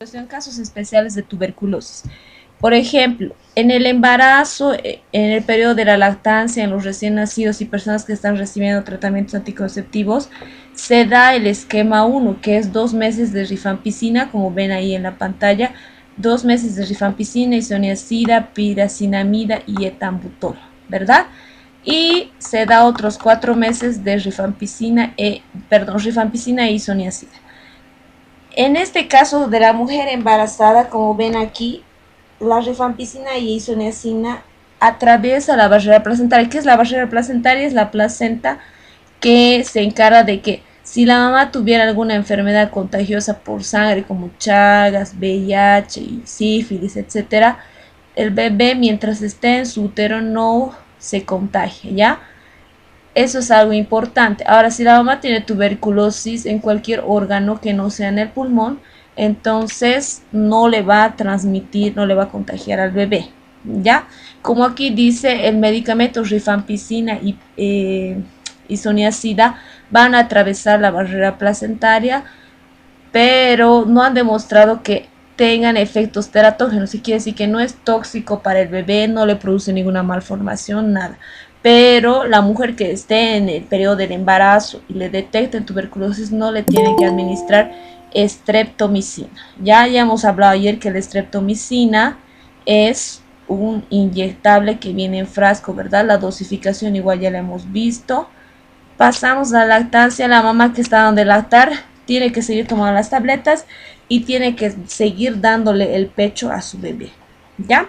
En casos especiales de tuberculosis. Por ejemplo, en el embarazo, en el periodo de la lactancia, en los recién nacidos y personas que están recibiendo tratamientos anticonceptivos, se da el esquema 1, que es 2 meses de rifampicina, como ven ahí en la pantalla, 2 meses de rifampicina, isoniazida, piracinamida y etambutol, ¿verdad? Y se da otros 4 meses de rifampicina e isoniazida. En este caso de la mujer embarazada, como ven aquí, la rifampicina y isoniazina atraviesa la barrera placentaria. ¿Qué es la barrera placentaria? Es la placenta que se encarga de que si la mamá tuviera alguna enfermedad contagiosa por sangre como Chagas, VIH, sífilis, etcétera, el bebé mientras esté en su útero no se contagia, ¿ya? Eso es algo importante. Ahora, si la mamá tiene tuberculosis en cualquier órgano que no sea en el pulmón, entonces no le va a transmitir, no le va a contagiar al bebé. ¿Ya? Como aquí dice, el medicamento rifampicina y isoniazida van a atravesar la barrera placentaria, pero no han demostrado que tengan efectos teratógenos. Y quiere decir que no es tóxico para el bebé, no le produce ninguna malformación, nada. Pero la mujer que esté en el periodo del embarazo y le detecten tuberculosis no le tienen que administrar streptomicina. Ya hemos hablado ayer que la streptomicina es un inyectable que viene en frasco, ¿verdad? La dosificación igual ya la hemos visto. Pasamos a la lactancia. La mamá que está dando de lactar tiene que seguir tomando las tabletas y tiene que seguir dándole el pecho a su bebé, ¿ya?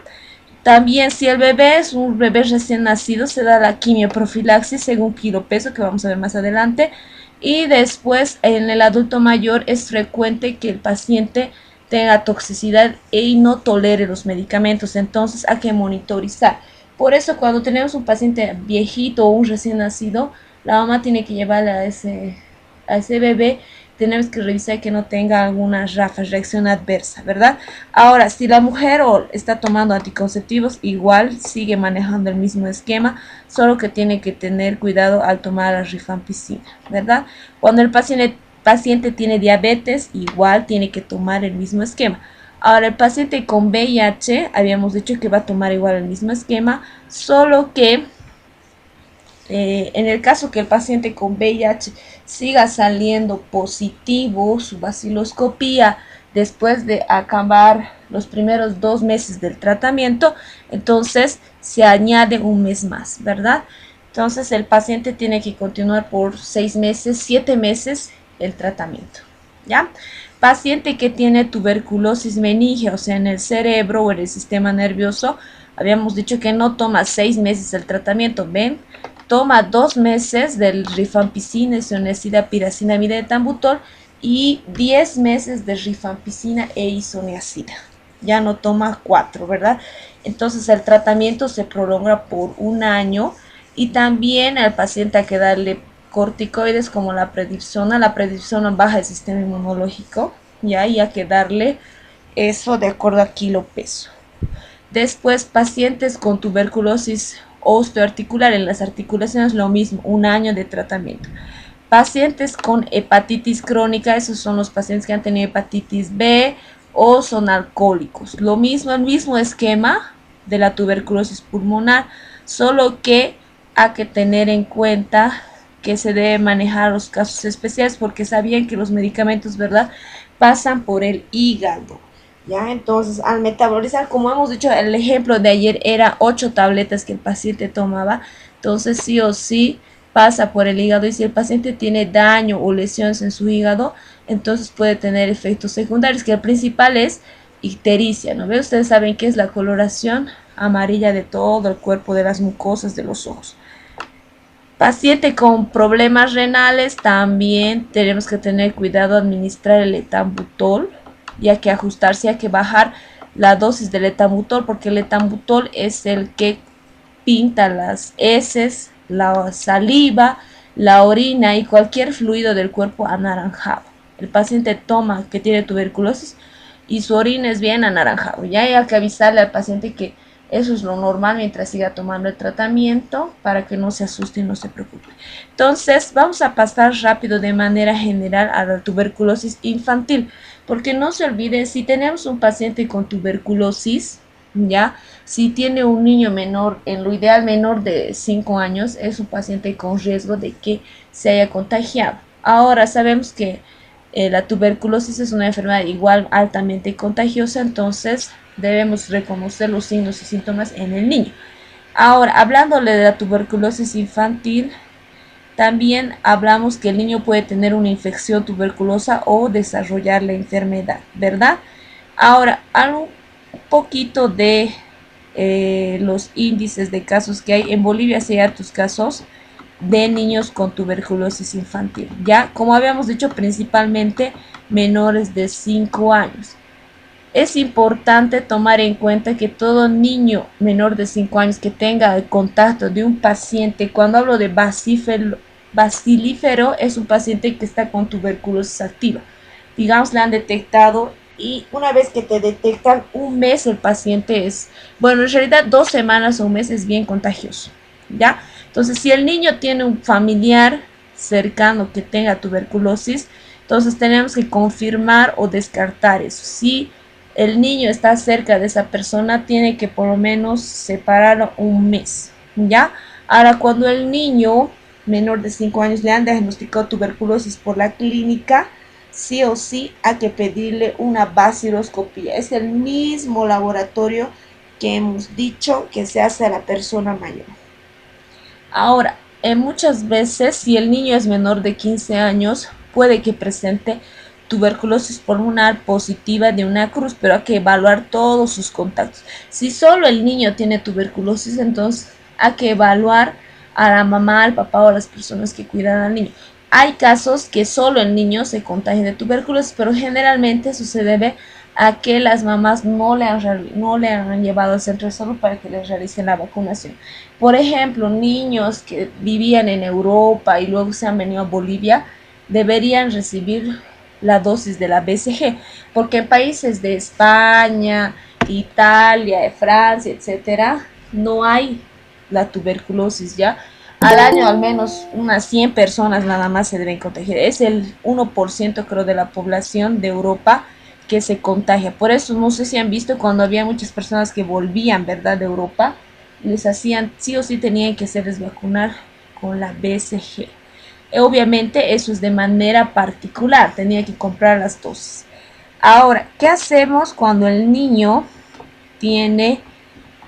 También si el bebé es un bebé recién nacido, se da la quimioprofilaxis según kilo peso, que vamos a ver más adelante. Y después en el adulto mayor es frecuente que el paciente tenga toxicidad y no tolere los medicamentos, entonces hay que monitorizar. Por eso cuando tenemos un paciente viejito o un recién nacido, la mamá tiene que llevarle a ese bebé, tenemos que revisar que no tenga alguna reacción adversa, ¿verdad? Ahora, si la mujer está tomando anticonceptivos, igual sigue manejando el mismo esquema, solo que tiene que tener cuidado al tomar la rifampicina, ¿verdad? Cuando el paciente tiene diabetes, igual tiene que tomar el mismo esquema. Ahora, el paciente con VIH, habíamos dicho que va a tomar igual el mismo esquema, solo que en el caso que el paciente con VIH siga saliendo positivo su vaciloscopía después de acabar los primeros 2 meses del tratamiento, entonces se añade un mes más, ¿verdad? Entonces el paciente tiene que continuar por 6 meses, 7 meses el tratamiento, ¿ya? Paciente que tiene tuberculosis meningia, o sea, en el cerebro o en el sistema nervioso, habíamos dicho que no toma 6 meses el tratamiento, ¿ven? Toma 2 meses del rifampicina, isoniazida, piracinamida, etambutol y 10 meses de rifampicina e isoniazida. Ya no toma 4, ¿verdad? Entonces el tratamiento se prolonga por un año y también al paciente hay que darle corticoides como la prednisona. La prednisona baja el sistema inmunológico, ya, y hay que darle eso de acuerdo a kilo peso. Después, pacientes con tuberculosis osteoarticular en las articulaciones, lo mismo, un año de tratamiento. Pacientes con hepatitis crónica, esos son los pacientes que han tenido hepatitis B o son alcohólicos. Lo mismo, el mismo esquema de la tuberculosis pulmonar, solo que hay que tener en cuenta que se debe manejar los casos especiales porque sabían que los medicamentos, ¿verdad?, pasan por el hígado. ¿Ya? Entonces, al metabolizar, como hemos dicho, el ejemplo de ayer era 8 tabletas que el paciente tomaba, entonces sí o sí pasa por el hígado y si el paciente tiene daño o lesiones en su hígado, entonces puede tener efectos secundarios, que el principal es ictericia, ¿no ve? Ustedes saben que es la coloración amarilla de todo el cuerpo, de las mucosas de los ojos. Paciente con problemas renales, también tenemos que tener cuidado de administrar el etambutol, y hay que ajustarse, hay que bajar la dosis del etambutol, porque el etambutol es el que pinta las heces, la saliva, la orina y cualquier fluido del cuerpo anaranjado. El paciente toma que tiene tuberculosis y su orina es bien anaranjado. Ya hay que avisarle al paciente que Eso es lo normal mientras siga tomando el tratamiento para que no se asuste y no se preocupe. Entonces, vamos a pasar rápido de manera general a la tuberculosis infantil, porque no se olviden, si tenemos un paciente con tuberculosis, ya, si tiene un niño menor, en lo ideal menor de 5 años, es un paciente con riesgo de que se haya contagiado. Ahora sabemos que la tuberculosis es una enfermedad igual altamente contagiosa, entonces debemos reconocer los signos y síntomas en el niño. Ahora, hablándole de la tuberculosis infantil, también hablamos que el niño puede tener una infección tuberculosa o desarrollar la enfermedad, ¿verdad? Ahora, un poquito de los índices de casos que hay. En Bolivia sí hay tus casos de niños con tuberculosis infantil, ya como habíamos dicho, principalmente menores de 5 años. Es importante tomar en cuenta que todo niño menor de 5 años que tenga el contacto de un paciente, cuando hablo de bacilífero, es un paciente que está con tuberculosis activa. Digamos, le han detectado y una vez que te detectan, un mes el paciente es, bueno, en realidad 2 semanas o un mes es bien contagioso, ¿ya? Entonces, si el niño tiene un familiar cercano que tenga tuberculosis, entonces tenemos que confirmar o descartar eso. Si el niño está cerca de esa persona, tiene que por lo menos separarlo un mes, ¿ya? Ahora, cuando el niño menor de 5 años le han diagnosticado tuberculosis por la clínica, sí o sí hay que pedirle una baciloscopía. Es el mismo laboratorio que hemos dicho que se hace a la persona mayor. Ahora, muchas veces, si el niño es menor de 15 años, puede que presente tuberculosis pulmonar positiva de una cruz, pero hay que evaluar todos sus contactos. Si solo el niño tiene tuberculosis, entonces hay que evaluar a la mamá, al papá o a las personas que cuidan al niño. Hay casos que solo el niño se contagia de tuberculosis, pero generalmente eso se debe a que las mamás no le han llevado al centro de salud para que les realicen la vacunación. Por ejemplo, niños que vivían en Europa y luego se han venido a Bolivia deberían recibir la dosis de la BCG, porque en países de España, Italia, Francia, etcétera, no hay la tuberculosis ya. Al año al menos unas 100 personas nada más se deben contagiar. Es el 1% creo de la población de Europa que se contagia. Por eso no sé si han visto cuando había muchas personas que volvían, ¿verdad?, de Europa, les hacían, sí o sí tenían que hacerles vacunar con la BCG. Obviamente eso es de manera particular, tenía que comprar las dosis. Ahora, ¿qué hacemos cuando el niño tiene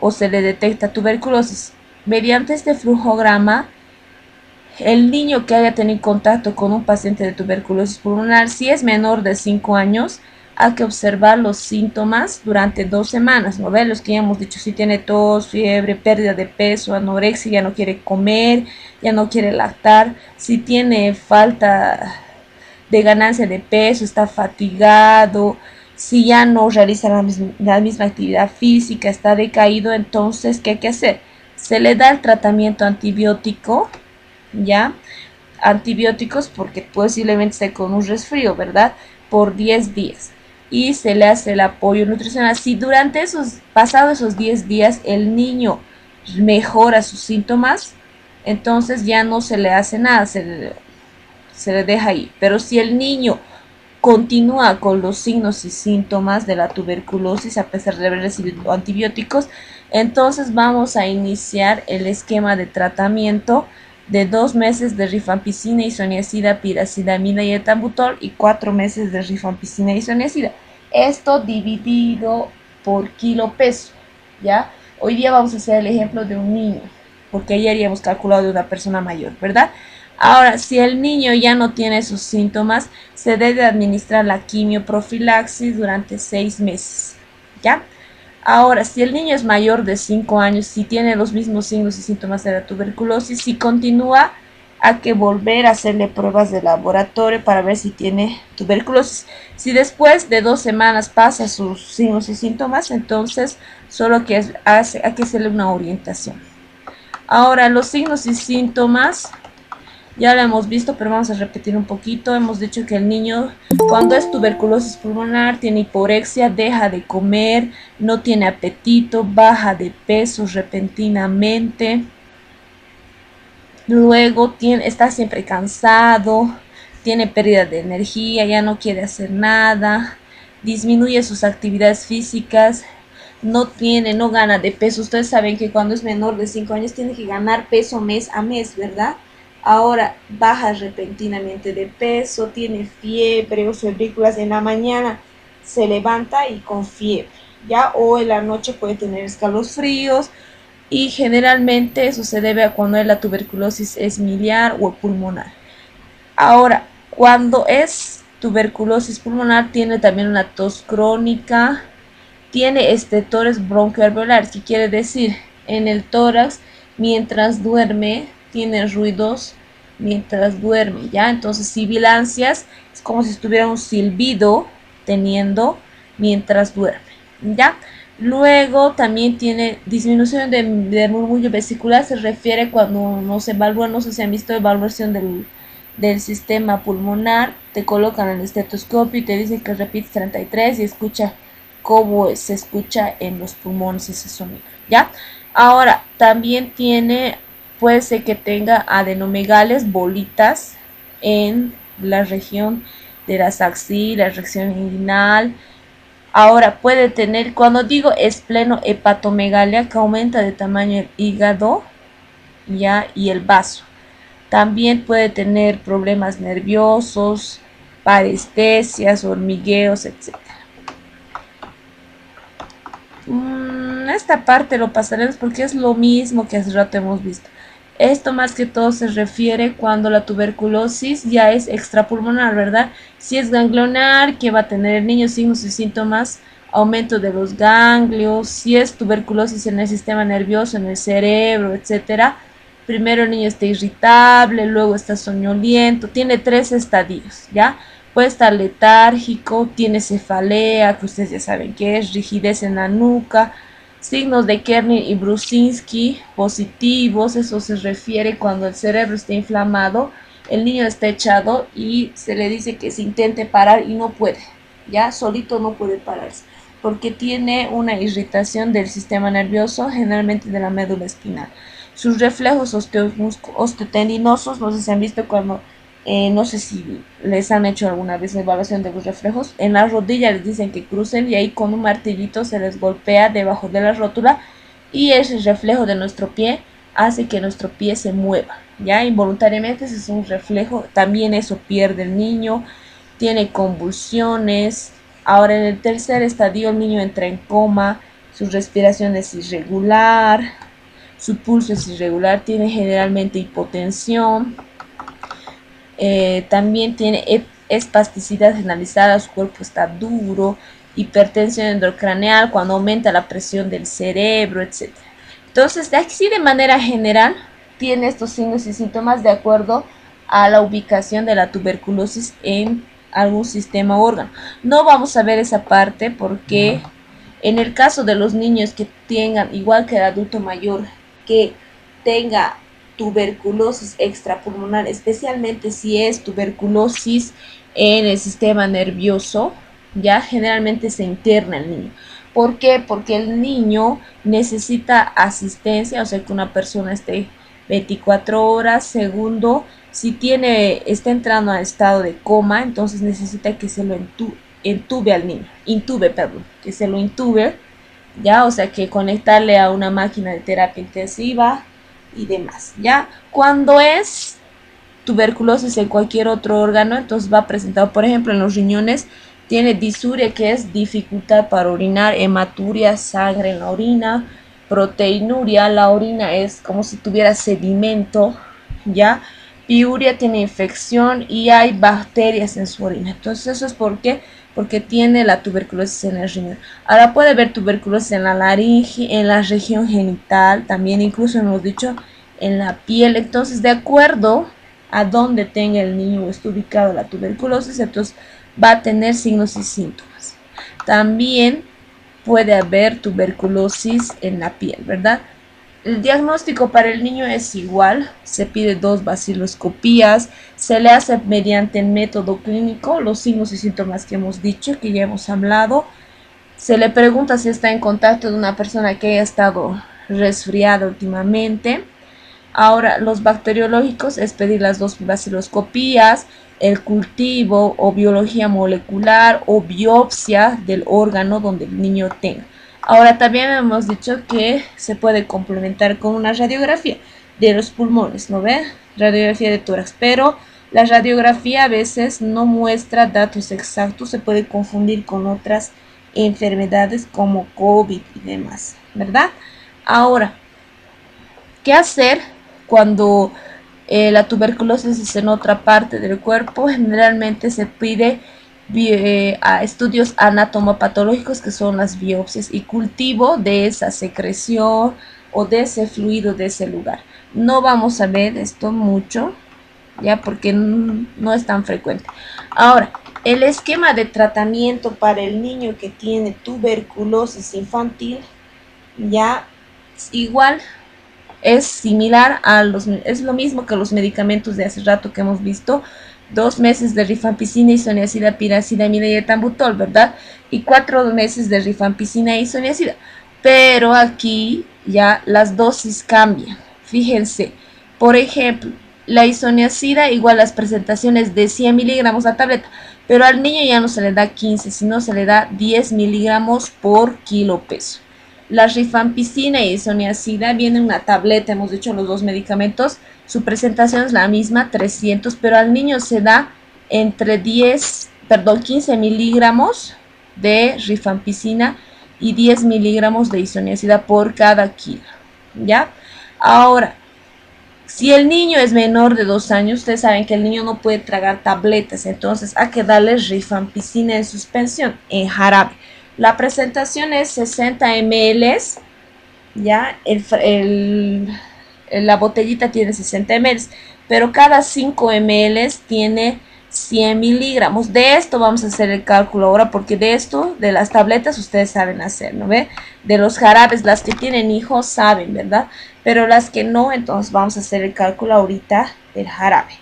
o se le detecta tuberculosis? Mediante este flujograma, el niño que haya tenido contacto con un paciente de tuberculosis pulmonar, si es menor de 5 años, hay que observar los síntomas durante 2 semanas, ¿no ven? Los que ya hemos dicho, si tiene tos, fiebre, pérdida de peso, anorexia, ya no quiere comer, ya no quiere lactar, si tiene falta de ganancia de peso, está fatigado, si ya no realiza la misma actividad física, está decaído, entonces, ¿qué hay que hacer? Se le da el tratamiento antibiótico, ¿ya? Antibióticos porque posiblemente esté con un resfrío, ¿verdad? Por 10 días. Y se le hace el apoyo nutricional. Si durante pasados esos 10 días, el niño mejora sus síntomas, entonces ya no se le hace nada, se le deja ahí. Pero si el niño continúa con los signos y síntomas de la tuberculosis a pesar de haber recibido antibióticos, entonces vamos a iniciar el esquema de tratamiento de 2 meses de rifampicina, isoniazida, piracidamina y etambutol y 4 meses de rifampicina y isoniazida. Esto dividido por kilo peso, ¿ya? Hoy día vamos a hacer el ejemplo de un niño, porque ayer ya hemos calculado de una persona mayor, ¿verdad? Ahora, si el niño ya no tiene sus síntomas, se debe administrar la quimioprofilaxis durante 6 meses, ¿ya? Ahora, si el niño es mayor de 5 años, si tiene los mismos signos y síntomas de la tuberculosis, si continúa, hay que volver a hacerle pruebas de laboratorio para ver si tiene tuberculosis. Si después de 2 semanas pasa sus signos y síntomas, entonces solo hay que hacerle una orientación. Ahora, los signos y síntomas Ya lo hemos visto, pero vamos a repetir un poquito. Hemos dicho que el niño, cuando es tuberculosis pulmonar, tiene hiporexia, deja de comer, no tiene apetito, baja de peso repentinamente. Luego está siempre cansado, tiene pérdida de energía, ya no quiere hacer nada, disminuye sus actividades físicas, no gana de peso. Ustedes saben que cuando es menor de 5 años tiene que ganar peso mes a mes, ¿verdad? Ahora baja repentinamente de peso, tiene fiebre o febrículas en la mañana, se levanta y con fiebre, ¿ya? O en la noche puede tener escalofríos, y generalmente eso se debe a cuando la tuberculosis es miliar o pulmonar. Ahora, cuando es tuberculosis pulmonar tiene también una tos crónica, tiene estertores broncoalveolares, que quiere decir en el tórax mientras duerme tiene ruidos mientras duerme, ¿ya? Entonces sibilancias es como si estuviera un silbido teniendo mientras duerme, ¿ya? Luego también tiene disminución del murmullo vesicular, se refiere cuando nos evalúan, no sé si han visto evaluación del sistema pulmonar, te colocan el estetoscopio y te dicen que repites 33 y escucha cómo se escucha en los pulmones ese sonido, ¿ya? Ahora, también puede ser que tenga adenomegales, bolitas en la región de las axilas, región inguinal. Ahora puede tener, cuando digo esplenohepatomegalia, que aumenta de tamaño el hígado, ya, y el vaso. También puede tener problemas nerviosos, parestesias, hormigueos, etc. Esta parte lo pasaremos porque es lo mismo que hace rato hemos visto. Esto más que todo se refiere cuando la tuberculosis ya es extrapulmonar, ¿verdad? Si es ganglionar, que va a tener el niño signos y síntomas, aumento de los ganglios. Si es tuberculosis en el sistema nervioso, en el cerebro, etcétera, primero el niño está irritable, luego está soñoliento, tiene 3 estadios, ¿ya? Puede estar letárgico, tiene cefalea, que ustedes ya saben qué es, rigidez en la nuca, signos de Kerner y Brusinski positivos. Eso se refiere cuando el cerebro está inflamado, el niño está echado y se le dice que se intente parar y no puede, ya solito no puede pararse, porque tiene una irritación del sistema nervioso, generalmente de la médula espinal. Sus reflejos osteotendinosos, no sé si han visto cuando, no sé si les han hecho alguna vez la evaluación de los reflejos, en la rodilla les dicen que crucen y ahí con un martillito se les golpea debajo de la rótula y ese reflejo de nuestro pie hace que nuestro pie se mueva, ya involuntariamente. Ese es un reflejo, también eso pierde el niño, tiene convulsiones. Ahora en el tercer estadio el niño entra en coma, su respiración es irregular, su pulso es irregular, tiene generalmente hipotensión, también tiene espasticidad generalizada, su cuerpo está duro, hipertensión endocraneal cuando aumenta la presión del cerebro, etc. Entonces, de aquí de manera general, tiene estos signos y síntomas de acuerdo a la ubicación de la tuberculosis en algún sistema o órgano. No vamos a ver esa parte porque en el caso de los niños que tengan, igual que el adulto mayor, que tenga tuberculosis extrapulmonar, especialmente si es tuberculosis en el sistema nervioso, ya generalmente se interna el niño. ¿Por qué? Porque el niño necesita asistencia, o sea que una persona esté 24 horas. Segundo, si está entrando a estado de coma, entonces necesita que se lo intube al niño, que se lo intube, ya, o sea que conectarle a una máquina de terapia intensiva y demás, ya. Cuando es tuberculosis en cualquier otro órgano, entonces va presentado, por ejemplo, en los riñones, tiene disuria, que es dificultad para orinar, hematuria, sangre en la orina, proteinuria, la orina es como si tuviera sedimento, ya. Piuria, tiene infección y hay bacterias en su orina. Entonces eso es porque tiene la tuberculosis en el riñón. Ahora puede haber tuberculosis en la laringe, en la región genital, también incluso hemos dicho en la piel. Entonces, de acuerdo a donde tenga el niño está ubicado la tuberculosis, entonces va a tener signos y síntomas. También puede haber tuberculosis en la piel, ¿verdad? El diagnóstico para el niño es igual, se pide 2 vaciloscopías, se le hace mediante el método clínico los signos y síntomas que hemos dicho, que ya hemos hablado. Se le pregunta si está en contacto de una persona que haya estado resfriada últimamente. Ahora, los bacteriológicos es pedir las 2 vaciloscopías, el cultivo o biología molecular o biopsia del órgano donde el niño tenga. Ahora, también hemos dicho que se puede complementar con una radiografía de los pulmones, ¿no ve? Radiografía de tórax, pero la radiografía a veces no muestra datos exactos, se puede confundir con otras enfermedades como COVID y demás, ¿verdad? Ahora, ¿qué hacer cuando la tuberculosis es en otra parte del cuerpo? Generalmente se pide a estudios anatomopatológicos, que son las biopsias, y cultivo de esa secreción o de ese fluido de ese lugar. No vamos a ver esto mucho, ya, porque no es tan frecuente. Ahora, el esquema de tratamiento para el niño que tiene tuberculosis infantil, ya igual es similar a es lo mismo que los medicamentos de hace rato que hemos visto: 2 meses de rifampicina, isoniazida, piracidamida y etambutol, ¿verdad? Y 4 meses de rifampicina e isoniazida. Pero aquí ya las dosis cambian. Fíjense, por ejemplo, la isoniazida igual las presentaciones de 100 miligramos la tableta, pero al niño ya no se le da 15, sino se le da 10 miligramos por kilo peso. La rifampicina y isoniazida viene en una tableta, hemos dicho los 2 medicamentos, su presentación es la misma, 300, pero al niño se da entre 15 miligramos de rifampicina y 10 miligramos de isoniazida por cada kilo, ¿ya? Ahora, si el niño es menor de 2 años, ustedes saben que el niño no puede tragar tabletas, entonces hay que darle rifampicina en suspensión, en jarabe. La presentación es 60 ml, ya, la botellita tiene 60 ml, pero cada 5 ml tiene 100 miligramos. De esto vamos a hacer el cálculo ahora, porque de esto, de las tabletas, ustedes saben hacer, ¿no ve? De los jarabes, las que tienen hijos saben, ¿verdad? Pero las que no, entonces vamos a hacer el cálculo ahorita del jarabe.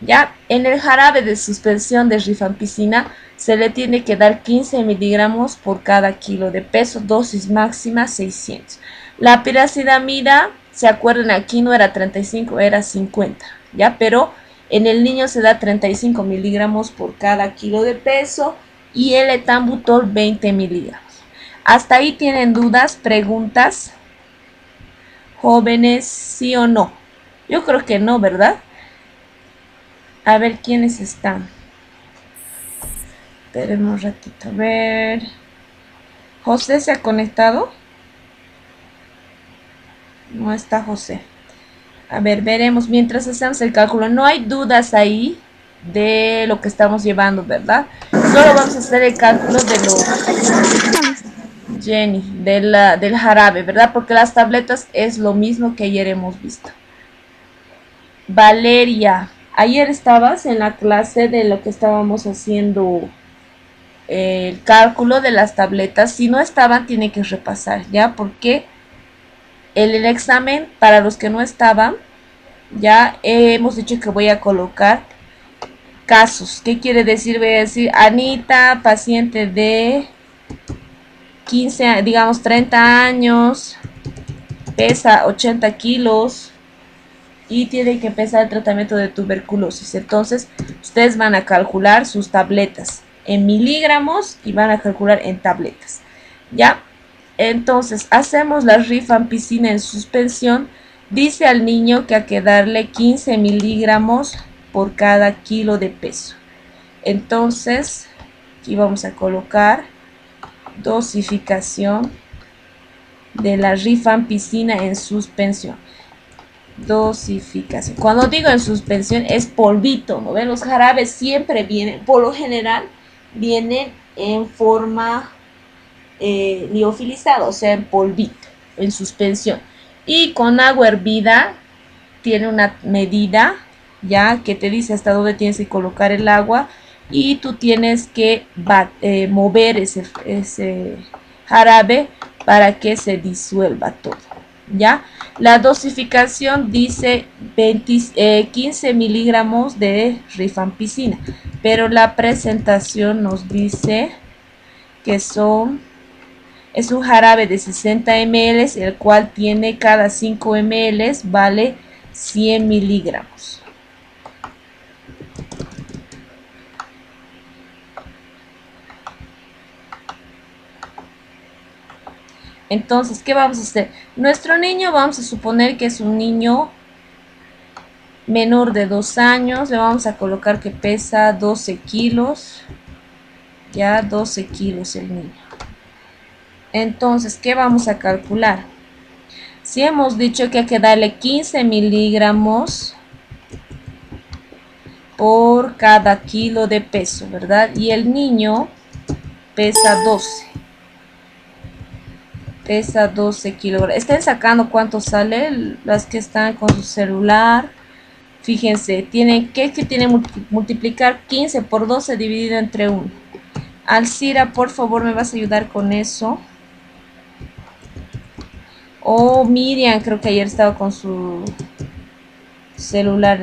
Ya, en el jarabe de suspensión de rifampicina se le tiene que dar 15 miligramos por cada kilo de peso, dosis máxima 600. La piracidamida, se acuerdan, aquí no era 35, era 50, ¿ya? Pero en el niño se da 35 miligramos por cada kilo de peso y el etambutol 20 miligramos. ¿Hasta ahí tienen dudas, preguntas? Jóvenes, ¿sí o no? Yo creo que no, ¿verdad? A ver quiénes están. Esperemos un ratito, a ver. ¿José se ha conectado? No está José. A ver, veremos mientras hacemos el cálculo. No hay dudas ahí de lo que estamos llevando, ¿verdad? Solo vamos a hacer el cálculo de los... Jenny, del jarabe, ¿verdad? Porque las tabletas es lo mismo que ayer hemos visto. Valeria, ayer estabas en la clase de lo que estábamos haciendo el cálculo de las tabletas. Si no estaban, tiene que repasar, ¿ya? Porque el examen, para los que no estaban, ya hemos dicho que voy a colocar casos. ¿Qué quiere decir? Voy a decir: Anita, paciente de 15, digamos 30 años, pesa 80 kilos y tiene que empezar el tratamiento de tuberculosis. Entonces, ustedes van a calcular sus tabletas en miligramos y van a calcular en tabletas, ¿ya? Entonces, hacemos la rifampicina en suspensión. Dice al niño que hay que darle 15 miligramos por cada kilo de peso. Entonces, aquí vamos a colocar dosificación de la rifampicina en suspensión. Dosificación. Cuando digo en suspensión es polvito, ¿no ven? Los jarabes siempre vienen, por lo general, vienen en forma liofilizada, o sea, en polvito, en suspensión. Y con agua hervida tiene una medida, ya, que te dice hasta dónde tienes que colocar el agua y tú tienes que mover ese jarabe para que se disuelva todo, ¿ya? La dosificación dice 15 miligramos de rifampicina, pero la presentación nos dice que es un jarabe de 60 ml, el cual tiene cada 5 ml, vale 100 miligramos. Entonces, ¿qué vamos a hacer? Nuestro niño, vamos a suponer que es un niño menor de 2 años. Le vamos a colocar que pesa 12 kilos. Ya 12 kilos el niño. Entonces, ¿qué vamos a calcular? Si hemos dicho que hay que darle 15 miligramos por cada kilo de peso, ¿verdad? Y el niño pesa 12. Pesa 12 kilogramos. Estén sacando cuánto sale las que están con su celular. Fíjense, tienen que multiplicar 15 por 12 dividido entre 1. Alcira, por favor, me vas a ayudar con eso. O Miriam, creo que ayer estaba con su celular.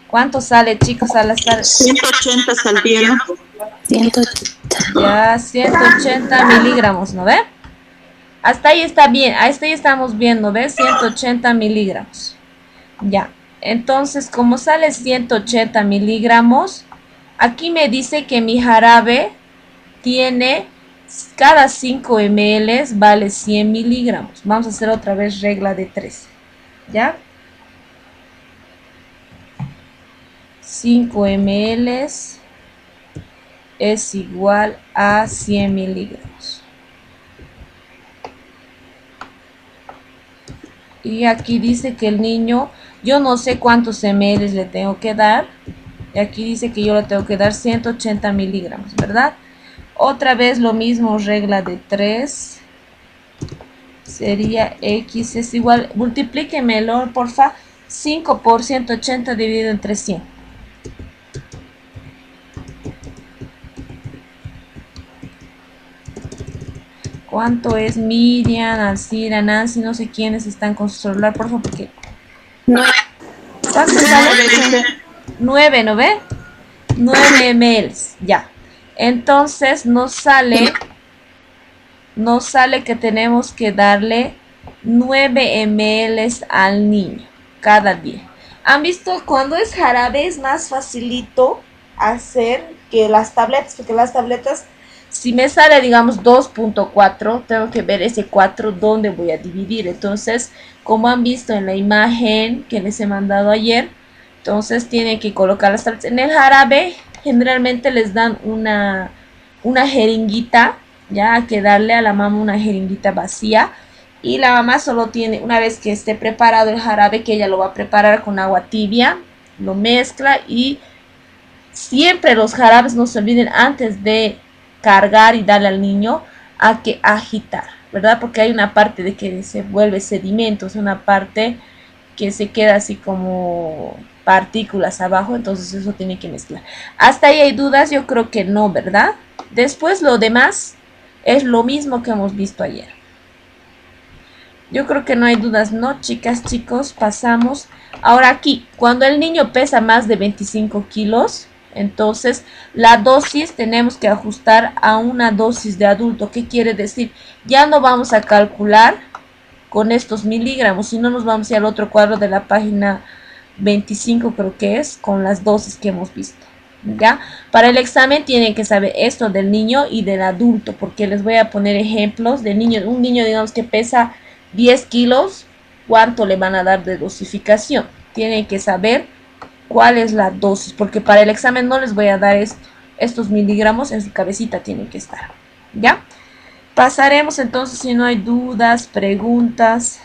¿Cuánto sale, chicos, al azar? 180 saldieron. 180. Ya, 180 miligramos, ¿no ve? Hasta ahí está bien, hasta ahí estamos viendo, ¿ves? 180 miligramos. Ya, entonces como sale 180 miligramos, aquí me dice que mi jarabe tiene cada 5 ml vale 100 miligramos. Vamos a hacer otra vez regla de 3, ¿ya? 5 ml es igual a 100 miligramos. Y aquí dice que el niño, yo no sé cuántos ml le tengo que dar. Y aquí dice que yo le tengo que dar 180 miligramos, ¿verdad? Otra vez lo mismo, regla de 3. Sería X es igual, multiplíquemelo, porfa. 5 por 180 dividido entre 100. ¿Cuánto es? Miriam, Alcira, Nancy, no sé quiénes están con su celular, por favor, porque... 9. ¿Cuánto sale? 9, ¿no ve? 9 ml, ya. Entonces nos sale que tenemos que darle 9 ml al niño cada día. ¿Han visto? Cuando es jarabe es más facilito hacer que las tabletas, porque las tabletas, si me sale digamos 2.4, tengo que ver ese 4 dónde voy a dividir. Entonces, como han visto en la imagen que les he mandado ayer, entonces tienen que colocar las tabletas. En el jarabe generalmente les dan una jeringuita, ya hay que darle a la mamá una jeringuita vacía. Y la mamá solo tiene, una vez que esté preparado el jarabe, que ella lo va a preparar con agua tibia, lo mezcla. Y siempre los jarabes, no se olviden, antes de cargar y darle al niño, hay que agitar, ¿verdad? Porque hay una parte de que se vuelve sedimentos, una parte que se queda así como partículas abajo, entonces eso tiene que mezclar. Hasta ahí hay dudas, yo creo que no, ¿verdad? Después lo demás es lo mismo que hemos visto ayer. Yo creo que no hay dudas, ¿no, chicas, chicos? Pasamos. Ahora aquí, cuando el niño pesa más de 25 kilos, entonces la dosis tenemos que ajustar a una dosis de adulto. ¿Qué quiere decir? Ya no vamos a calcular con estos miligramos, sino nos vamos a ir al otro cuadro de la página 25, creo que es, con las dosis que hemos visto. ¿Ya? Para el examen tienen que saber esto del niño y del adulto, porque les voy a poner ejemplos de niños. Un niño, digamos, que pesa 10 kilos, ¿cuánto le van a dar de dosificación? Tienen que saber cuál es la dosis, porque para el examen no les voy a dar estos miligramos, en su cabecita tienen que estar. ¿Ya? Pasaremos entonces, si no hay dudas, preguntas.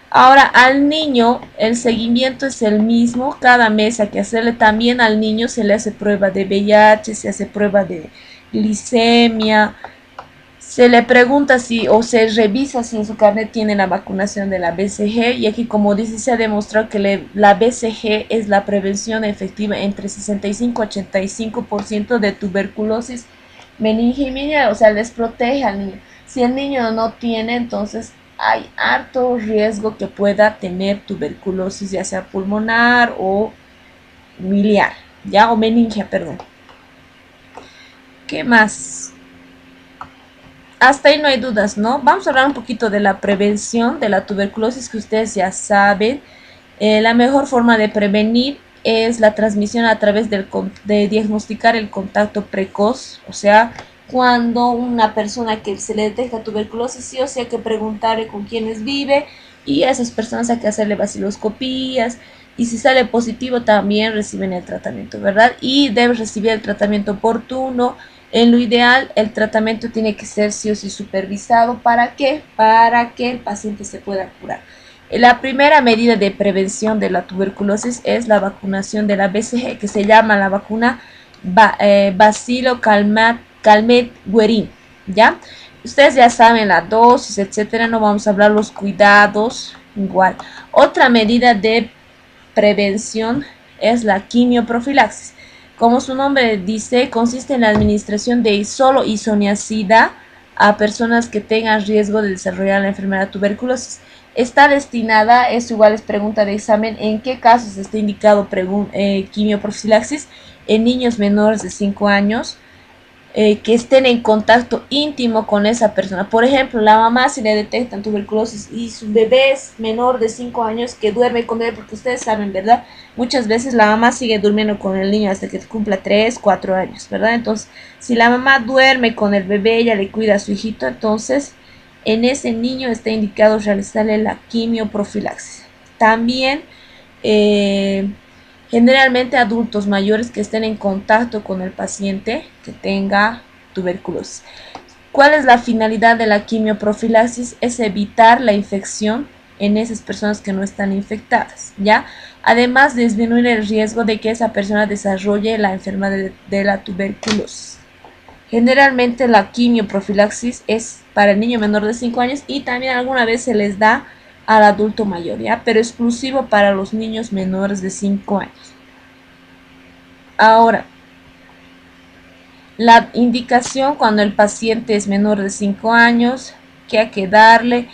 Ahora, al niño el seguimiento es el mismo, cada mes hay que hacerle. También al niño se le hace prueba de VIH, se hace prueba de glicemia, se le pregunta si o se revisa si en su carnet tiene la vacunación de la BCG. Y aquí, como dice, se ha demostrado que la BCG es la prevención efectiva entre 65 a 85% de tuberculosis meningitis, o sea, les protege al niño. Si el niño no tiene, entonces hay harto riesgo que pueda tener tuberculosis, ya sea pulmonar o miliar, ya, o meningia, perdón. ¿Qué más? Hasta ahí no hay dudas, ¿no? Vamos a hablar un poquito de la prevención de la tuberculosis, que ustedes ya saben. La mejor forma de prevenir es la transmisión a través de diagnosticar el contacto precoz, o sea, cuando una persona que se le detecta tuberculosis, sí o sí hay que preguntarle con quiénes vive, y a esas personas hay que hacerle vaciloscopías, y si sale positivo también reciben el tratamiento, ¿verdad? Y debes recibir el tratamiento oportuno. En lo ideal, el tratamiento tiene que ser sí o sí supervisado. ¿Para qué? Para que el paciente se pueda curar. La primera medida de prevención de la tuberculosis es la vacunación de la BCG, que se llama la vacuna Bacilo Calmet Guerin, ¿ya? Ustedes ya saben la dosis, etcétera, no vamos a hablar los cuidados, igual. Otra medida de prevención es la quimioprofilaxis. Como su nombre dice, consiste en la administración de solo isoniazida a personas que tengan riesgo de desarrollar la enfermedad de tuberculosis. Está destinada, esto igual es pregunta de examen, en qué casos está indicado quimioprofilaxis en niños menores de 5 años, que estén en contacto íntimo con esa persona. Por ejemplo, la mamá, si le detectan tuberculosis y su bebé es menor de 5 años que duerme con él, porque ustedes saben, ¿verdad? Muchas veces la mamá sigue durmiendo con el niño hasta que cumpla 3, 4 años, ¿verdad? Entonces, si la mamá duerme con el bebé, ella le cuida a su hijito, entonces en ese niño está indicado realizarle la quimioprofilaxis. También generalmente adultos mayores que estén en contacto con el paciente que tenga tuberculosis. ¿Cuál es la finalidad de la quimioprofilaxis? Es evitar la infección en esas personas que no están infectadas, ¿ya? Además, disminuir el riesgo de que esa persona desarrolle la enfermedad de la tuberculosis. Generalmente la quimioprofilaxis es para el niño menor de 5 años, y también alguna vez se les da al adulto mayor, ¿ya? Pero exclusivo para los niños menores de 5 años. Ahora, la indicación cuando el paciente es menor de 5 años, que hay que darle.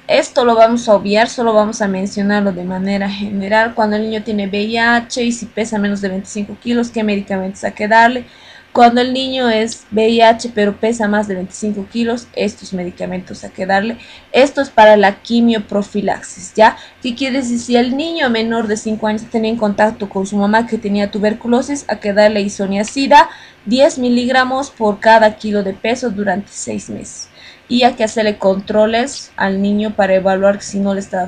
Esto lo vamos a obviar, solo vamos a mencionarlo de manera general. Cuando el niño tiene VIH y si pesa menos de 25 kilos, ¿qué medicamentos hay que darle? Cuando el niño es VIH pero pesa más de 25 kilos, estos medicamentos hay que darle. Esto es para la quimioprofilaxis, ¿ya? ¿Qué quiere decir? Si el niño menor de 5 años tenía en contacto con su mamá que tenía tuberculosis, hay que darle isoniazida, 10 miligramos por cada kilo de peso durante 6 meses. Y hay que hacerle controles al niño para evaluar si no le está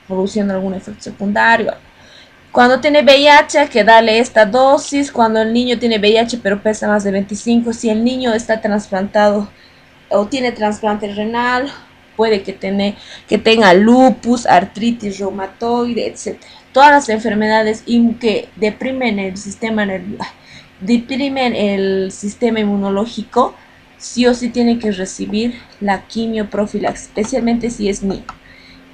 produciendo algún efecto secundario. Cuando tiene VIH hay que darle esta dosis. Cuando el niño tiene VIH pero pesa más de 25, si el niño está trasplantado o tiene trasplante renal, puede que tenga lupus, artritis reumatoide, etc. Todas las enfermedades que deprimen el sistema inmunológico, sí o sí tiene que recibir la quimioprofilaxis, especialmente si es niño.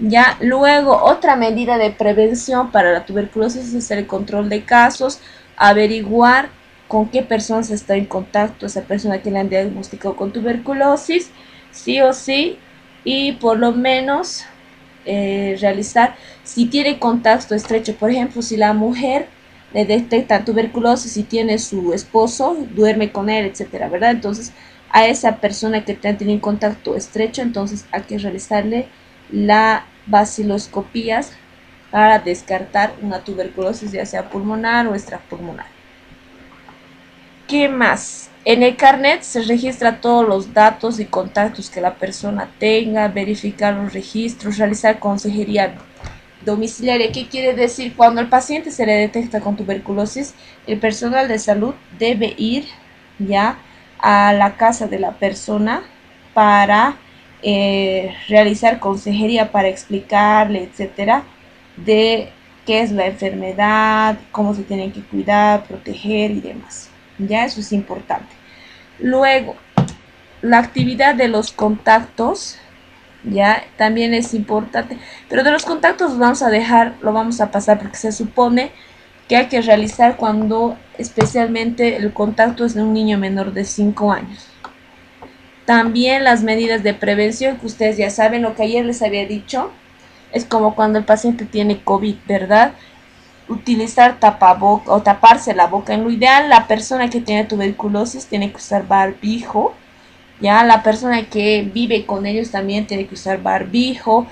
Ya, luego, otra medida de prevención para la tuberculosis es el control de casos, averiguar con qué personas está en contacto esa persona que le han diagnosticado con tuberculosis, sí o sí, y por lo menos realizar, si tiene contacto estrecho, por ejemplo, si la mujer le detecta tuberculosis y tiene su esposo, duerme con él, etcétera, ¿verdad? Entonces, a esa persona que ha tenido contacto estrecho, entonces hay que realizarle la vaciloscopías para descartar una tuberculosis, ya sea pulmonar o extrapulmonar. ¿Qué más? En el carnet se registra todos los datos y contactos que la persona tenga, verificar los registros, realizar consejería domiciliaria. ¿Qué quiere decir? Cuando el paciente se le detecta con tuberculosis, el personal de salud debe ir ya a la casa de la persona para realizar consejería, para explicarle, etcétera, de qué es la enfermedad, cómo se tienen que cuidar, proteger y demás. Ya, eso es importante. Luego, la actividad de los contactos, ya, también es importante, pero de los contactos lo vamos a pasar porque se supone que hay que realizar cuando especialmente el contacto es de un niño menor de 5 años. También las medidas de prevención, que ustedes ya saben, lo que ayer les había dicho, es como cuando el paciente tiene COVID, ¿verdad? Utilizar tapaboca o taparse la boca. En lo ideal, la persona que tiene tuberculosis tiene que usar barbijo. Ya la persona que vive con ellos también tiene que usar barbijo.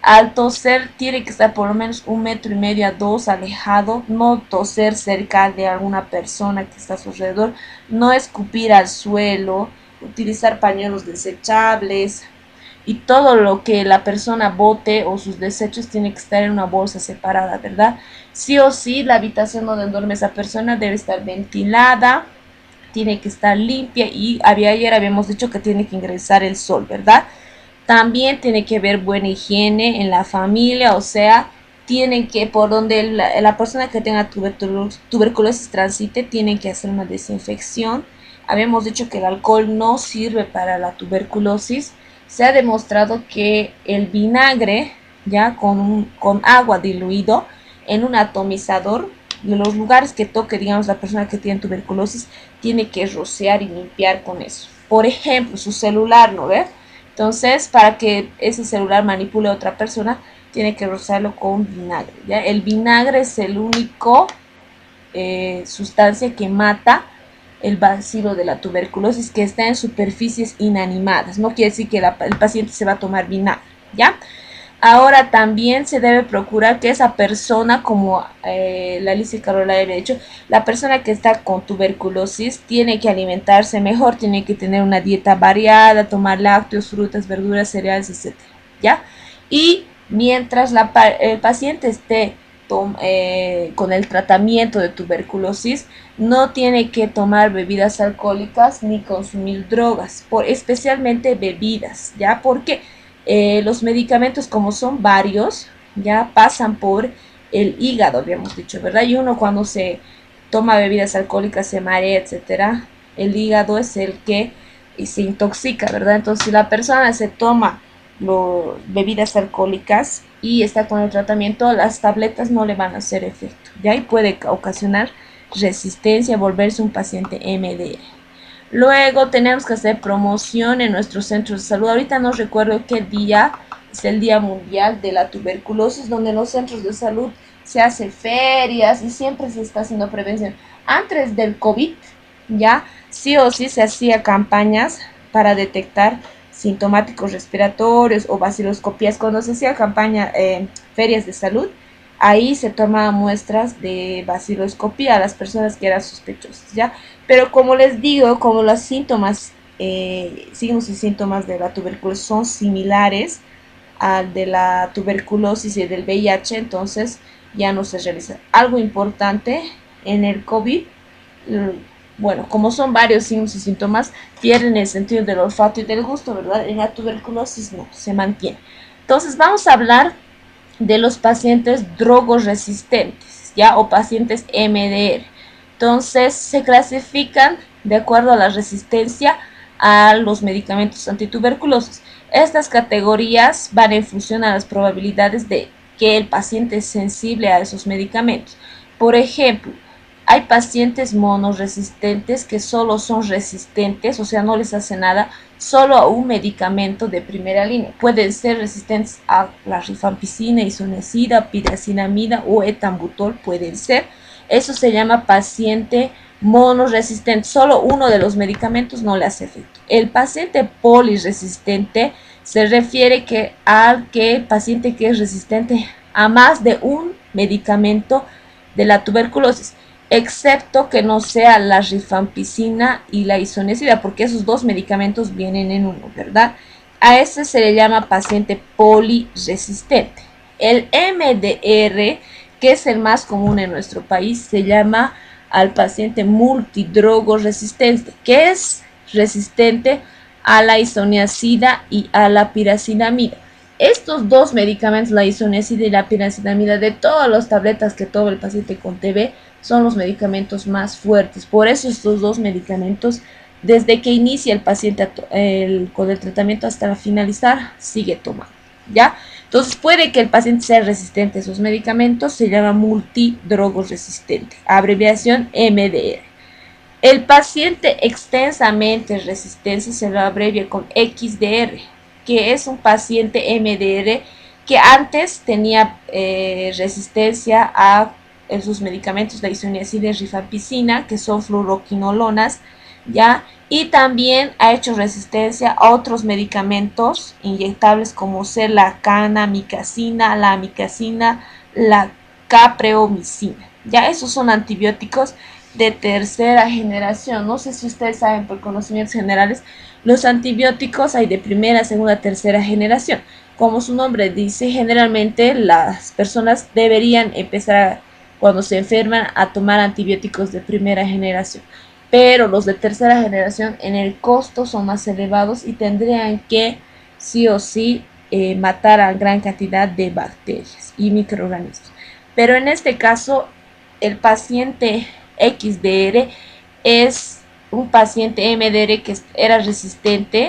Al toser tiene que estar por lo menos 1,5 metros a 2 alejado, no toser cerca de alguna persona que está a su alrededor, no escupir al suelo, utilizar pañuelos desechables y todo lo que la persona bote o sus desechos tiene que estar en una bolsa separada, ¿verdad? Sí o sí, la habitación donde duerme esa persona debe estar ventilada, tiene que estar limpia y ayer habíamos dicho que tiene que ingresar el sol, ¿verdad? También tiene que haber buena higiene en la familia, o sea, tienen que, por donde la persona que tenga tuberculosis transite, tienen que hacer una desinfección. Habíamos dicho que el alcohol no sirve para la tuberculosis. Se ha demostrado que el vinagre, ya con agua diluido en un atomizador, de los lugares que toque, digamos, la persona que tiene tuberculosis, tiene que rociar y limpiar con eso. Por ejemplo, su celular, ¿no ve? Entonces, para que ese celular manipule a otra persona, tiene que rociarlo con vinagre, ¿ya? El vinagre es el único sustancia que mata el bacilo de la tuberculosis que está en superficies inanimadas. No quiere decir que el paciente se va a tomar vinagre, ¿ya? Ahora también se debe procurar que esa persona, como la Alicia Carola había dicho, la persona que está con tuberculosis tiene que alimentarse mejor, tiene que tener una dieta variada, tomar lácteos, frutas, verduras, cereales, etc. ¿Ya? Y mientras el paciente esté con el tratamiento de tuberculosis, no tiene que tomar bebidas alcohólicas ni consumir drogas, especialmente bebidas, ¿ya? Porque los medicamentos, como son varios, ya pasan por el hígado, habíamos dicho, ¿verdad? Y uno cuando se toma bebidas alcohólicas se marea, etcétera. El hígado es el que se intoxica, ¿verdad? Entonces, si la persona se toma bebidas alcohólicas y está con el tratamiento, las tabletas no le van a hacer efecto, ¿ya? Y puede ocasionar resistencia, volverse un paciente MDR. Luego tenemos que hacer promoción en nuestros centros de salud. Ahorita no recuerdo qué día es el Día Mundial de la Tuberculosis, donde en los centros de salud se hace ferias y siempre se está haciendo prevención. Antes del COVID, ya sí o sí se hacía campañas para detectar sintomáticos respiratorios o baciloscopías. Cuando se hacía campaña, ferias de salud, ahí se tomaban muestras de baciloscopía a las personas que eran sospechosas, ¿ya? Pero como les digo, como los síntomas, signos y síntomas de la tuberculosis son similares al de la tuberculosis y del VIH, entonces ya no se realiza. Algo importante en el COVID, bueno, como son varios signos y síntomas, pierden el sentido del olfato y del gusto, ¿verdad? En la tuberculosis no, se mantiene. Entonces vamos a hablar de los pacientes drogoresistentes, ¿ya? O pacientes MDR. Entonces se clasifican de acuerdo a la resistencia a los medicamentos antituberculosos. Estas categorías van en función a las probabilidades de que el paciente es sensible a esos medicamentos. Por ejemplo, hay pacientes monoresistentes que solo son resistentes, o sea, no les hace nada, solo a un medicamento de primera línea. Pueden ser resistentes a la rifampicina, isoniazida, piracinamida o etambutol, pueden ser. Eso se llama paciente monoresistente, solo uno de los medicamentos no le hace efecto. El paciente poliresistente se refiere al paciente que es resistente a más de un medicamento de la tuberculosis, excepto que no sea la rifampicina y la isoniazida, porque esos dos medicamentos vienen en uno, ¿verdad? A ese se le llama paciente poliresistente. El MDR, que es el más común en nuestro país, se llama al paciente multidrogo resistente, que es resistente a la isoniazida y a la piracinamida. Estos dos medicamentos, la isoniazida y la piracinamida, de todas las tabletas que toma el paciente con TB, son los medicamentos más fuertes. Por eso estos dos medicamentos, desde que inicia el paciente con el tratamiento hasta finalizar, sigue tomando. ¿ya? Entonces puede que el paciente sea resistente a esos medicamentos, se llama multidrogos resistente, abreviación MDR. El paciente extensamente resistente se lo abrevia con XDR, que es un paciente MDR que antes tenía resistencia a sus medicamentos, la isoniazida y rifampicina, que son fluoroquinolonas, ¿ya? Y también ha hecho resistencia a otros medicamentos inyectables como ser la canamicacina, la amicacina, la capreomicina. Ya esos son antibióticos de tercera generación. No sé si ustedes saben por conocimientos generales, los antibióticos hay de primera, segunda, tercera generación. Como su nombre dice, generalmente las personas deberían empezar cuando se enferman a tomar antibióticos de primera generación. Pero los de tercera generación en el costo son más elevados y tendrían que sí o sí matar a gran cantidad de bacterias y microorganismos. Pero en este caso, el paciente XDR es un paciente MDR que era resistente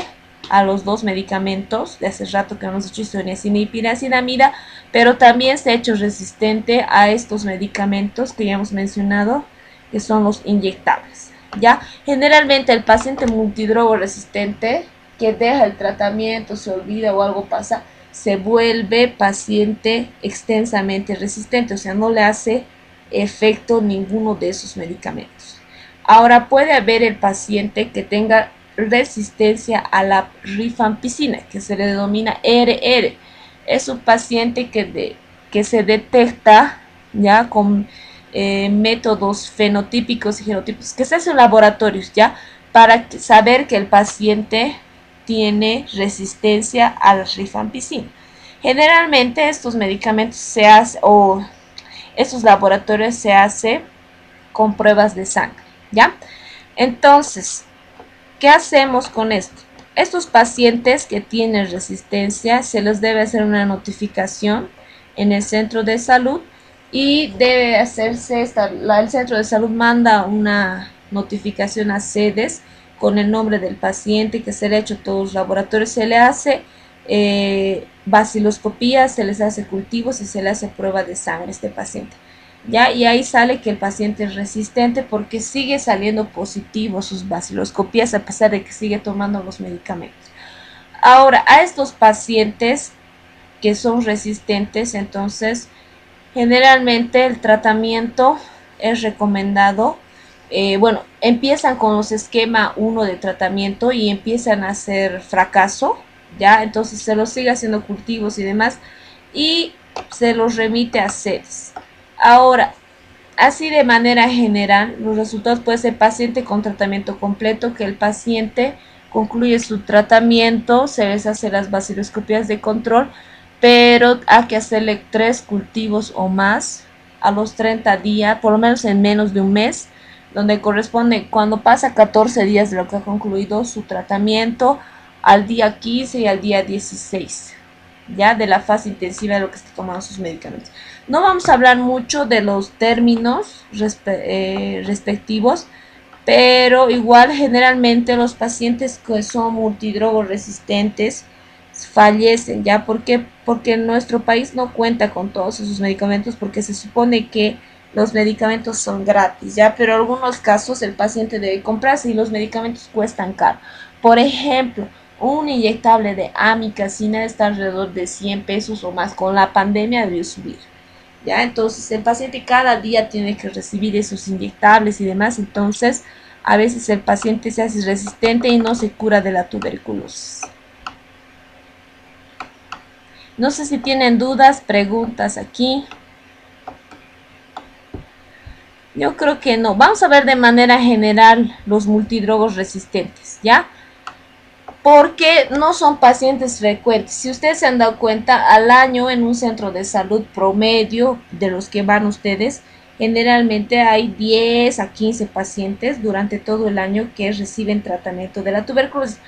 a los dos medicamentos de hace rato que hemos dicho, isoniazida y pirazinamida, pero también se ha hecho resistente a estos medicamentos que ya hemos mencionado, que son los inyectables. ¿Ya? Generalmente el paciente multidrogo resistente que deja el tratamiento, se olvida o algo pasa, se vuelve paciente extensamente resistente, o sea, no le hace efecto ninguno de esos medicamentos. Ahora puede haber el paciente que tenga resistencia a la rifampicina, que se le denomina RR. Es un paciente que se detecta ya con métodos fenotípicos y genotípicos que se hacen en laboratorios ya para saber que el paciente tiene resistencia a la rifampicina. Generalmente estos medicamentos se hacen o estos laboratorios se hacen con pruebas de sangre, ¿ya? Entonces, ¿qué hacemos con esto? Estos pacientes que tienen resistencia se les debe hacer una notificación en el centro de salud y debe hacerse el centro de salud manda una notificación a sedes con el nombre del paciente que se le ha hecho todos los laboratorios, se le hace vaciloscopía, se les hace cultivos y se le hace prueba de sangre a este paciente. ¿Ya? Y ahí sale que el paciente es resistente porque sigue saliendo positivo sus vaciloscopías a pesar de que sigue tomando los medicamentos. Ahora, a estos pacientes que son resistentes, entonces, generalmente el tratamiento es recomendado. Bueno, empiezan con los esquema 1 de tratamiento y empiezan a hacer fracaso, ¿ya? Entonces se los sigue haciendo cultivos y demás y se los remite a sedes. Ahora, así de manera general, los resultados pueden ser paciente con tratamiento completo, que el paciente concluye su tratamiento, se les hace las vaciloscopías de control, pero hay que hacerle 3 cultivos o más a los 30 días, por lo menos en menos de un mes, donde corresponde cuando pasa 14 días de lo que ha concluido su tratamiento, al día 15 y al día 16, ya de la fase intensiva de lo que está tomando sus medicamentos. No vamos a hablar mucho de los términos respectivos, pero igual generalmente los pacientes que son multidrogos resistentes fallecen, ¿ya? ¿Por qué? Porque nuestro país no cuenta con todos esos medicamentos porque se supone que los medicamentos son gratis, ¿ya? Pero en algunos casos el paciente debe comprarse y los medicamentos cuestan caro. Por ejemplo, un inyectable de amicacina está alrededor de 100 pesos o más. Con la pandemia debió subir. ¿Ya? Entonces el paciente cada día tiene que recibir esos inyectables y demás, entonces a veces el paciente se hace resistente y no se cura de la tuberculosis. No sé si tienen dudas, preguntas aquí. Yo creo que no. Vamos a ver de manera general los multidrogos resistentes, ¿ya? Porque no son pacientes frecuentes. Si ustedes se han dado cuenta, al año en un centro de salud promedio de los que van ustedes, generalmente hay 10 a 15 pacientes durante todo el año que reciben tratamiento de la tuberculosis,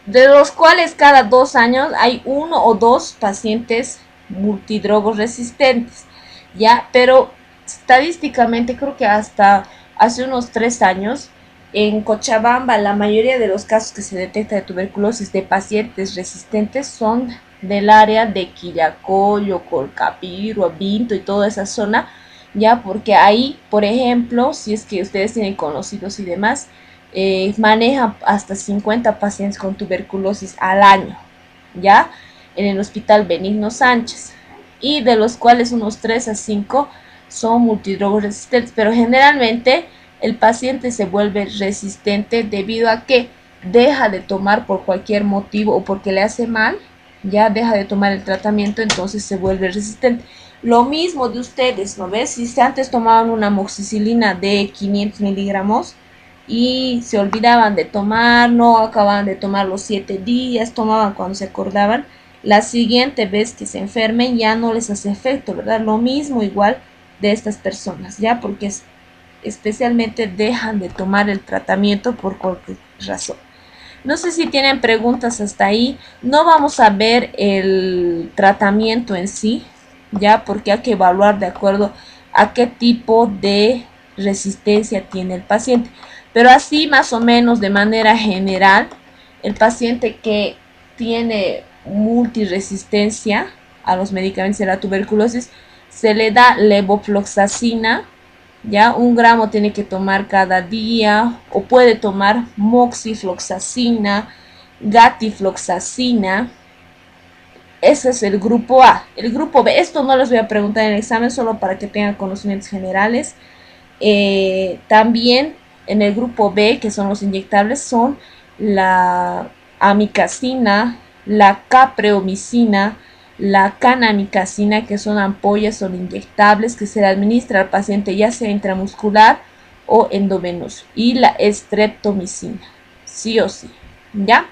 de los cuales cada 2 años hay 1 o 2 pacientes multidrogos resistentes, ¿ya? Pero estadísticamente creo que hasta hace unos 3 años En Cochabamba, la mayoría de los casos que se detecta de tuberculosis de pacientes resistentes son del área de Quillacollo, Colcapirro, Vinto y toda esa zona, ya porque ahí, por ejemplo, si es que ustedes tienen conocidos y demás, manejan hasta 50 pacientes con tuberculosis al año, ya, en el Hospital Benigno Sánchez, y de los cuales unos 3 a 5 son multidrogos resistentes, pero generalmente el paciente se vuelve resistente debido a que deja de tomar por cualquier motivo o porque le hace mal, ya deja de tomar el tratamiento, entonces se vuelve resistente. Lo mismo de ustedes, ¿no ves? Si antes tomaban una amoxicilina de 500 miligramos y se olvidaban de tomar, no acababan de tomar los 7 días, tomaban cuando se acordaban, la siguiente vez que se enfermen ya no les hace efecto, ¿verdad? Lo mismo igual de estas personas, ya porque especialmente dejan de tomar el tratamiento por cualquier razón. No sé si tienen preguntas hasta ahí. No vamos a ver el tratamiento en sí, ya porque hay que evaluar de acuerdo a qué tipo de resistencia tiene el paciente. Pero así más o menos de manera general, el paciente que tiene multiresistencia a los medicamentos de la tuberculosis se le da levofloxacina, ya 1 gramo tiene que tomar cada día, o puede tomar moxifloxacina, gatifloxacina. Ese es el grupo A. El grupo B, esto no les voy a preguntar en el examen, solo para que tengan conocimientos generales. También en el grupo B, que son los inyectables, son la amicacina, la capreomicina, la canamicacina, que son ampollas, son inyectables, que se le administra al paciente ya sea intramuscular o endovenoso, y la streptomicina, sí o sí, ¿ya?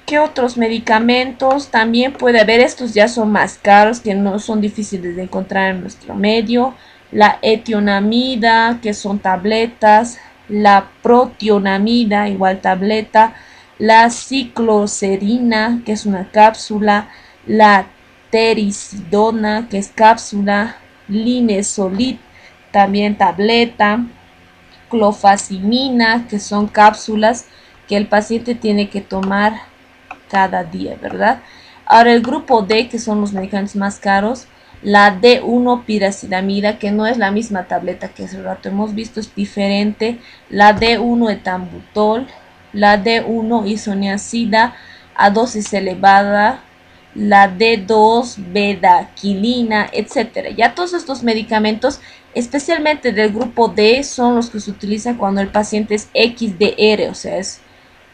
¿Qué otros medicamentos? También puede haber, estos ya son más caros, que no son difíciles de encontrar en nuestro medio. La etionamida, que son tabletas. La protionamida, igual tableta. La cicloserina, que es una cápsula. La tericidona, que es cápsula. Linezolid, también tableta. Clofazimina, que son cápsulas que el paciente tiene que tomar cada día, ¿verdad? Ahora el grupo D, que son los medicamentos más caros, la D1-piracidamida, que no es la misma tableta que hace rato hemos visto, es diferente, la D1-etambutol, la D1-isoniazida a dosis elevada, la D2-bedaquilina, etcétera. Ya todos estos medicamentos, especialmente del grupo D, son los que se utilizan cuando el paciente es XDR, o sea, es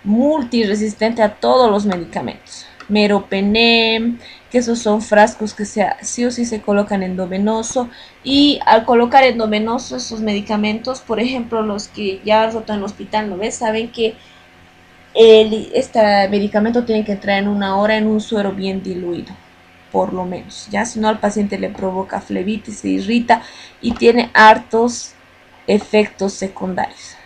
multiresistente a todos los medicamentos. Meropenem, que esos son frascos que sí o sí se colocan endovenoso, y al colocar endovenoso esos medicamentos, por ejemplo los que ya rotan en el hospital, ¿no ves? Saben que este medicamento tiene que entrar en 1 hora en un suero bien diluido, por lo menos, ya, si no al paciente le provoca flebitis, se irrita y tiene hartos efectos secundarios.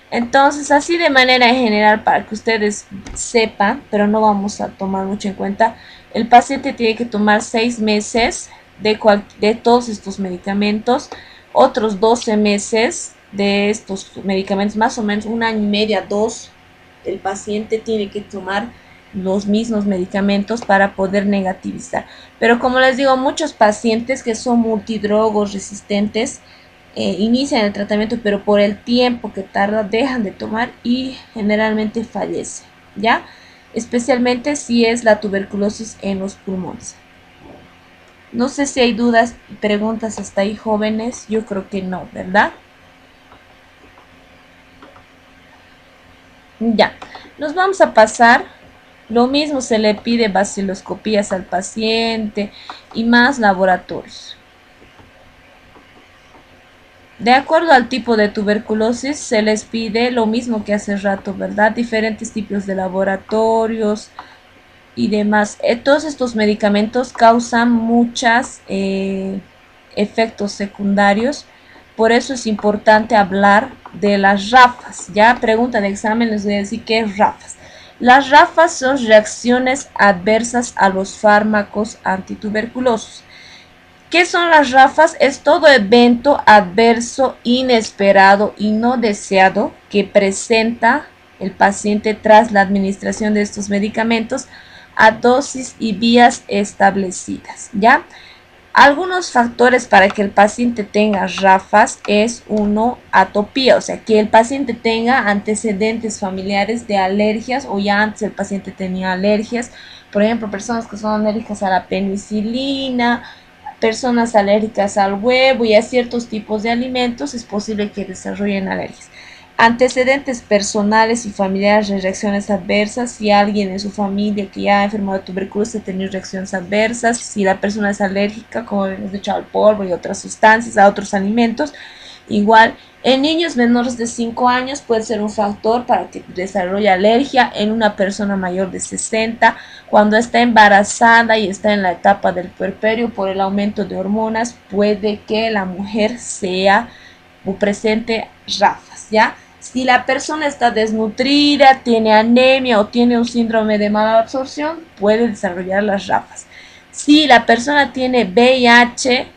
Entonces, así de manera general, para que ustedes sepan, pero no vamos a tomar mucho en cuenta, el paciente tiene que tomar 6 meses de todos estos medicamentos, otros 12 meses de estos medicamentos, más o menos 1 año y medio, 2, el paciente tiene que tomar los mismos medicamentos para poder negativizar. Pero como les digo, muchos pacientes que son multidrogos resistentes, inician el tratamiento, pero por el tiempo que tarda dejan de tomar y generalmente fallece, ¿ya? Especialmente si es la tuberculosis en los pulmones. No sé si hay dudas y preguntas hasta ahí, jóvenes. Yo creo que no, ¿verdad? Ya, nos vamos a pasar. Lo mismo se le pide vaciloscopías al paciente y más laboratorios. De acuerdo al tipo de tuberculosis, se les pide lo mismo que hace rato, ¿verdad? Diferentes tipos de laboratorios y demás. Todos estos medicamentos causan muchos efectos secundarios. Por eso es importante hablar de las RAFAs. Ya pregunta de examen, les voy a decir qué es RAFAs. Las RAFAs son reacciones adversas a los fármacos antituberculosos. ¿Qué son las RAFAs? Es todo evento adverso, inesperado y no deseado que presenta el paciente tras la administración de estos medicamentos a dosis y vías establecidas, ¿ya? Algunos factores para que el paciente tenga RAFAs es uno, atopía, o sea, que el paciente tenga antecedentes familiares de alergias o ya antes el paciente tenía alergias, por ejemplo, personas que son alérgicas a la penicilina, personas alérgicas al huevo y a ciertos tipos de alimentos, es posible que desarrollen alergias. Antecedentes personales y familiares de reacciones adversas, si alguien en su familia que ya ha enfermado de tuberculosis ha tenido reacciones adversas, si la persona es alérgica, como hemos dicho, al polvo y otras sustancias, a otros alimentos. Igual, en niños menores de 5 años puede ser un factor para que desarrolle alergia. En una persona mayor de 60, cuando está embarazada y está en la etapa del puerperio por el aumento de hormonas, puede que la mujer sea o presente RAFAs, ¿ya? Si la persona está desnutrida, tiene anemia o tiene un síndrome de mala absorción, puede desarrollar las RAFAs. Si la persona tiene VIH,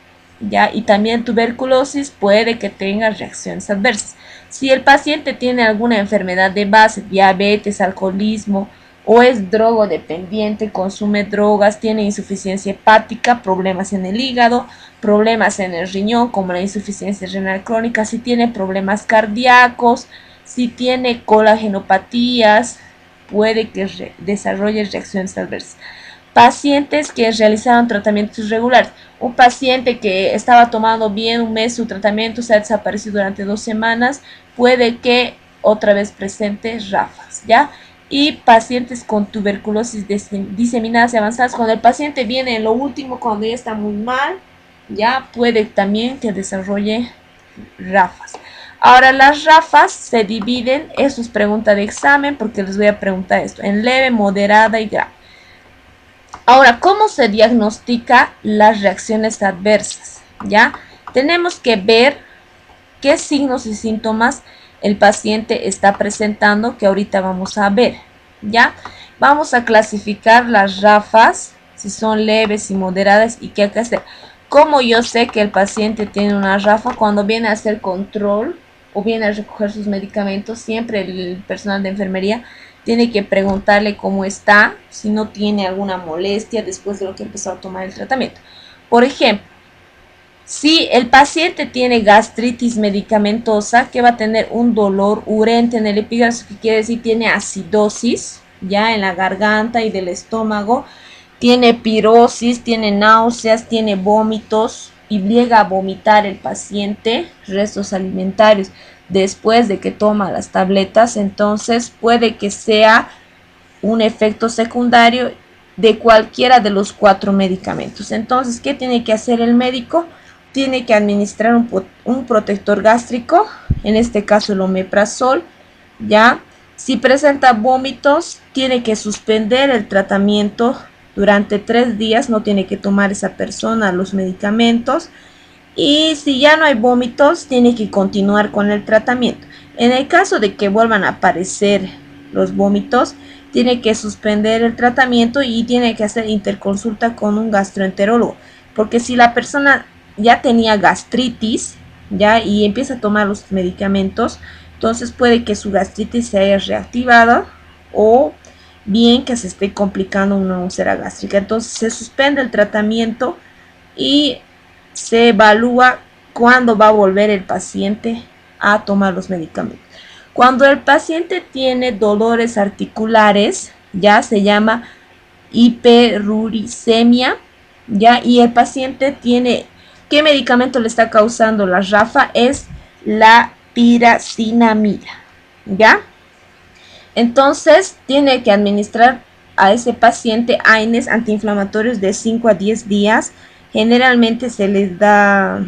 ¿ya? Y también tuberculosis, puede que tenga reacciones adversas. Si el paciente tiene alguna enfermedad de base, diabetes, alcoholismo o es drogodependiente, consume drogas, tiene insuficiencia hepática, problemas en el hígado, problemas en el riñón como la insuficiencia renal crónica, si tiene problemas cardíacos, si tiene colagenopatías, puede que desarrolle reacciones adversas. Pacientes que realizaron tratamientos irregulares. Un paciente que estaba tomando bien un mes su tratamiento se ha desaparecido durante 2 semanas, puede que otra vez presente RAFAs, ¿ya? Y pacientes con tuberculosis diseminadas y avanzadas, cuando el paciente viene en lo último, cuando ya está muy mal, ya puede también que desarrolle RAFAs. Ahora, las RAFAs se dividen, eso es pregunta de examen, porque les voy a preguntar esto, en leve, moderada y grave. Ahora, ¿cómo se diagnostica las reacciones adversas? ¿Ya? Tenemos que ver qué signos y síntomas el paciente está presentando, que ahorita vamos a ver, ¿ya? Vamos a clasificar las RAFAs, si son leves y moderadas, y qué hay que hacer. Como yo sé que el paciente tiene una RAFA, cuando viene a hacer control o viene a recoger sus medicamentos, siempre el personal de enfermería tiene que preguntarle cómo está, si no tiene alguna molestia después de lo que empezó a tomar el tratamiento. Por ejemplo, si el paciente tiene gastritis medicamentosa, que va a tener un dolor urente en el epígrafe, que quiere decir tiene acidosis ya en la garganta y del estómago, tiene pirosis, tiene náuseas, tiene vómitos y llega a vomitar el paciente restos alimentarios después de que toma las tabletas, entonces puede que sea un efecto secundario de cualquiera de los 4 medicamentos. Entonces, ¿qué tiene que hacer el médico? Tiene que administrar un protector gástrico, en este caso el omeprazol, ¿ya? Si presenta vómitos, tiene que suspender el tratamiento durante 3 días, no tiene que tomar esa persona los medicamentos. Y si ya no hay vómitos, tiene que continuar con el tratamiento. En el caso de que vuelvan a aparecer los vómitos, tiene que suspender el tratamiento y tiene que hacer interconsulta con un gastroenterólogo. Porque si la persona ya tenía gastritis, ya, y empieza a tomar los medicamentos, entonces puede que su gastritis se haya reactivado o bien que se esté complicando una úlcera gástrica. Entonces se suspende el tratamiento y se evalúa cuándo va a volver el paciente a tomar los medicamentos. Cuando el paciente tiene dolores articulares, ya se llama hiperuricemia, ya, y el paciente tiene, ¿qué medicamento le está causando la RAFA? Es la piracinamida, ¿ya? Entonces tiene que administrar a ese paciente AINES antiinflamatorios de 5 a 10 días. Generalmente se les da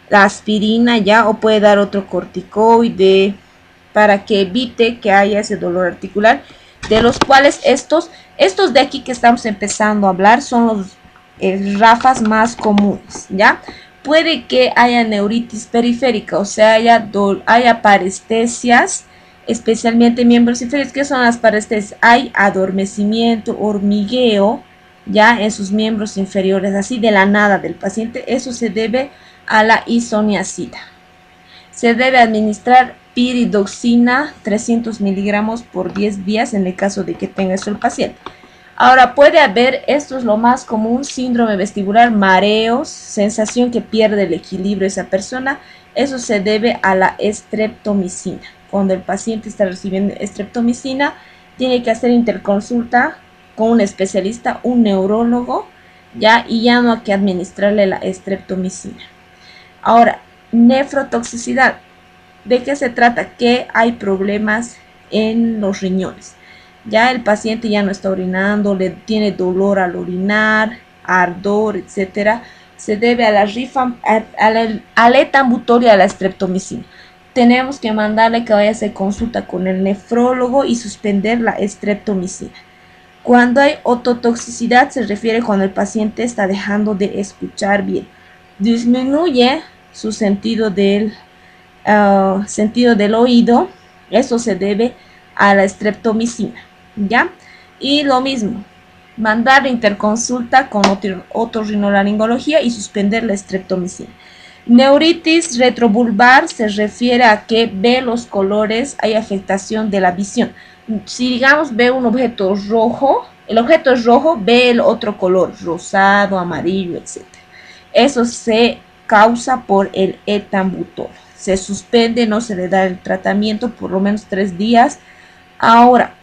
la aspirina, ya, o puede dar otro corticoide para que evite que haya ese dolor articular, de los cuales estos de aquí que estamos empezando a hablar son los RAFAs más comunes, ¿ya? Puede que haya neuritis periférica, o sea, haya parestesias, especialmente miembros inferiores. ¿Qué son las parestesias? Hay adormecimiento, hormigueo, ya en sus miembros inferiores, así de la nada del paciente. Eso se debe a la isoniazida. Se debe administrar piridoxina 300 miligramos por 10 días en el caso de que tenga eso el paciente. Ahora puede haber, esto es lo más común, síndrome vestibular, mareos, sensación que pierde el equilibrio esa persona. Eso se debe a la estreptomicina. Cuando el paciente está recibiendo estreptomicina, tiene que hacer interconsulta con un especialista, un neurólogo, ya, y ya no hay que administrarle la estreptomicina. Ahora, nefrotoxicidad. ¿De qué se trata? Que hay problemas en los riñones. Ya el paciente ya no está orinando, le tiene dolor al orinar, ardor, etcétera. Se debe a la etambutoria de la estreptomicina. Tenemos que mandarle que vaya a hacer consulta con el nefrólogo y suspender la estreptomicina. Cuando hay ototoxicidad se refiere cuando el paciente está dejando de escuchar bien. Disminuye su sentido del oído. Eso se debe a la estreptomicina, ¿ya? Y lo mismo, mandar interconsulta con otorrinolaringología y suspender la estreptomicina. Neuritis retrovulvar se refiere a que ve los colores, hay afectación de la visión. Si digamos ve un objeto rojo, el objeto es rojo, ve el otro color, rosado, amarillo, etc. Eso se causa por el etambutor. Se suspende, no se le da el tratamiento por lo menos 3 días. Ahora,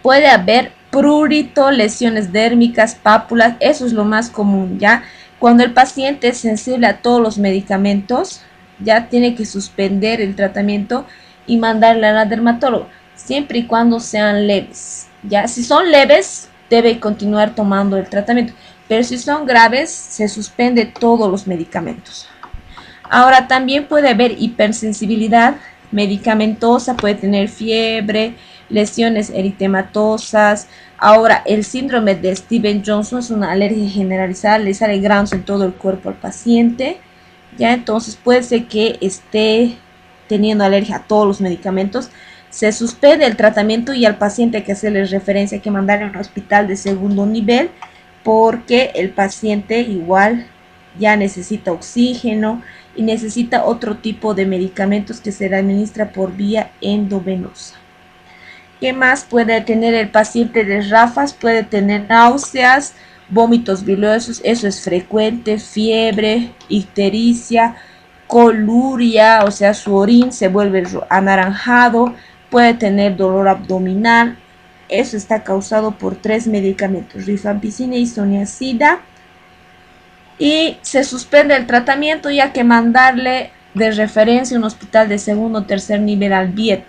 puede haber prurito, lesiones dérmicas, pápulas, eso es lo más común, ¿ya? Cuando el paciente es sensible a todos los medicamentos, ya tiene que suspender el tratamiento y mandarle al dermatólogo, siempre y cuando sean leves, ¿ya? Si son leves, debe continuar tomando el tratamiento, pero si son graves, se suspende todos los medicamentos. Ahora, también puede haber hipersensibilidad medicamentosa, puede tener fiebre, lesiones eritematosas. Ahora, el síndrome de Stevens-Johnson es una alergia generalizada, le sale granos en todo el cuerpo al paciente, ya, entonces puede ser que esté teniendo alergia a todos los medicamentos. Se suspende el tratamiento y al paciente hay que hacerle referencia, hay que mandarle a un hospital de segundo nivel, porque el paciente igual ya necesita oxígeno y necesita otro tipo de medicamentos que se le administra por vía endovenosa. ¿Qué más puede tener el paciente de RAFAS? Puede tener náuseas, vómitos biliosos, eso es frecuente, fiebre, ictericia, coluria, o sea, su orín se vuelve anaranjado, puede tener dolor abdominal. Eso está causado por 3 medicamentos, rifampicina y isoniazida. Y se suspende el tratamiento y hay que mandarle de referencia a un hospital de segundo o tercer nivel al Vieta.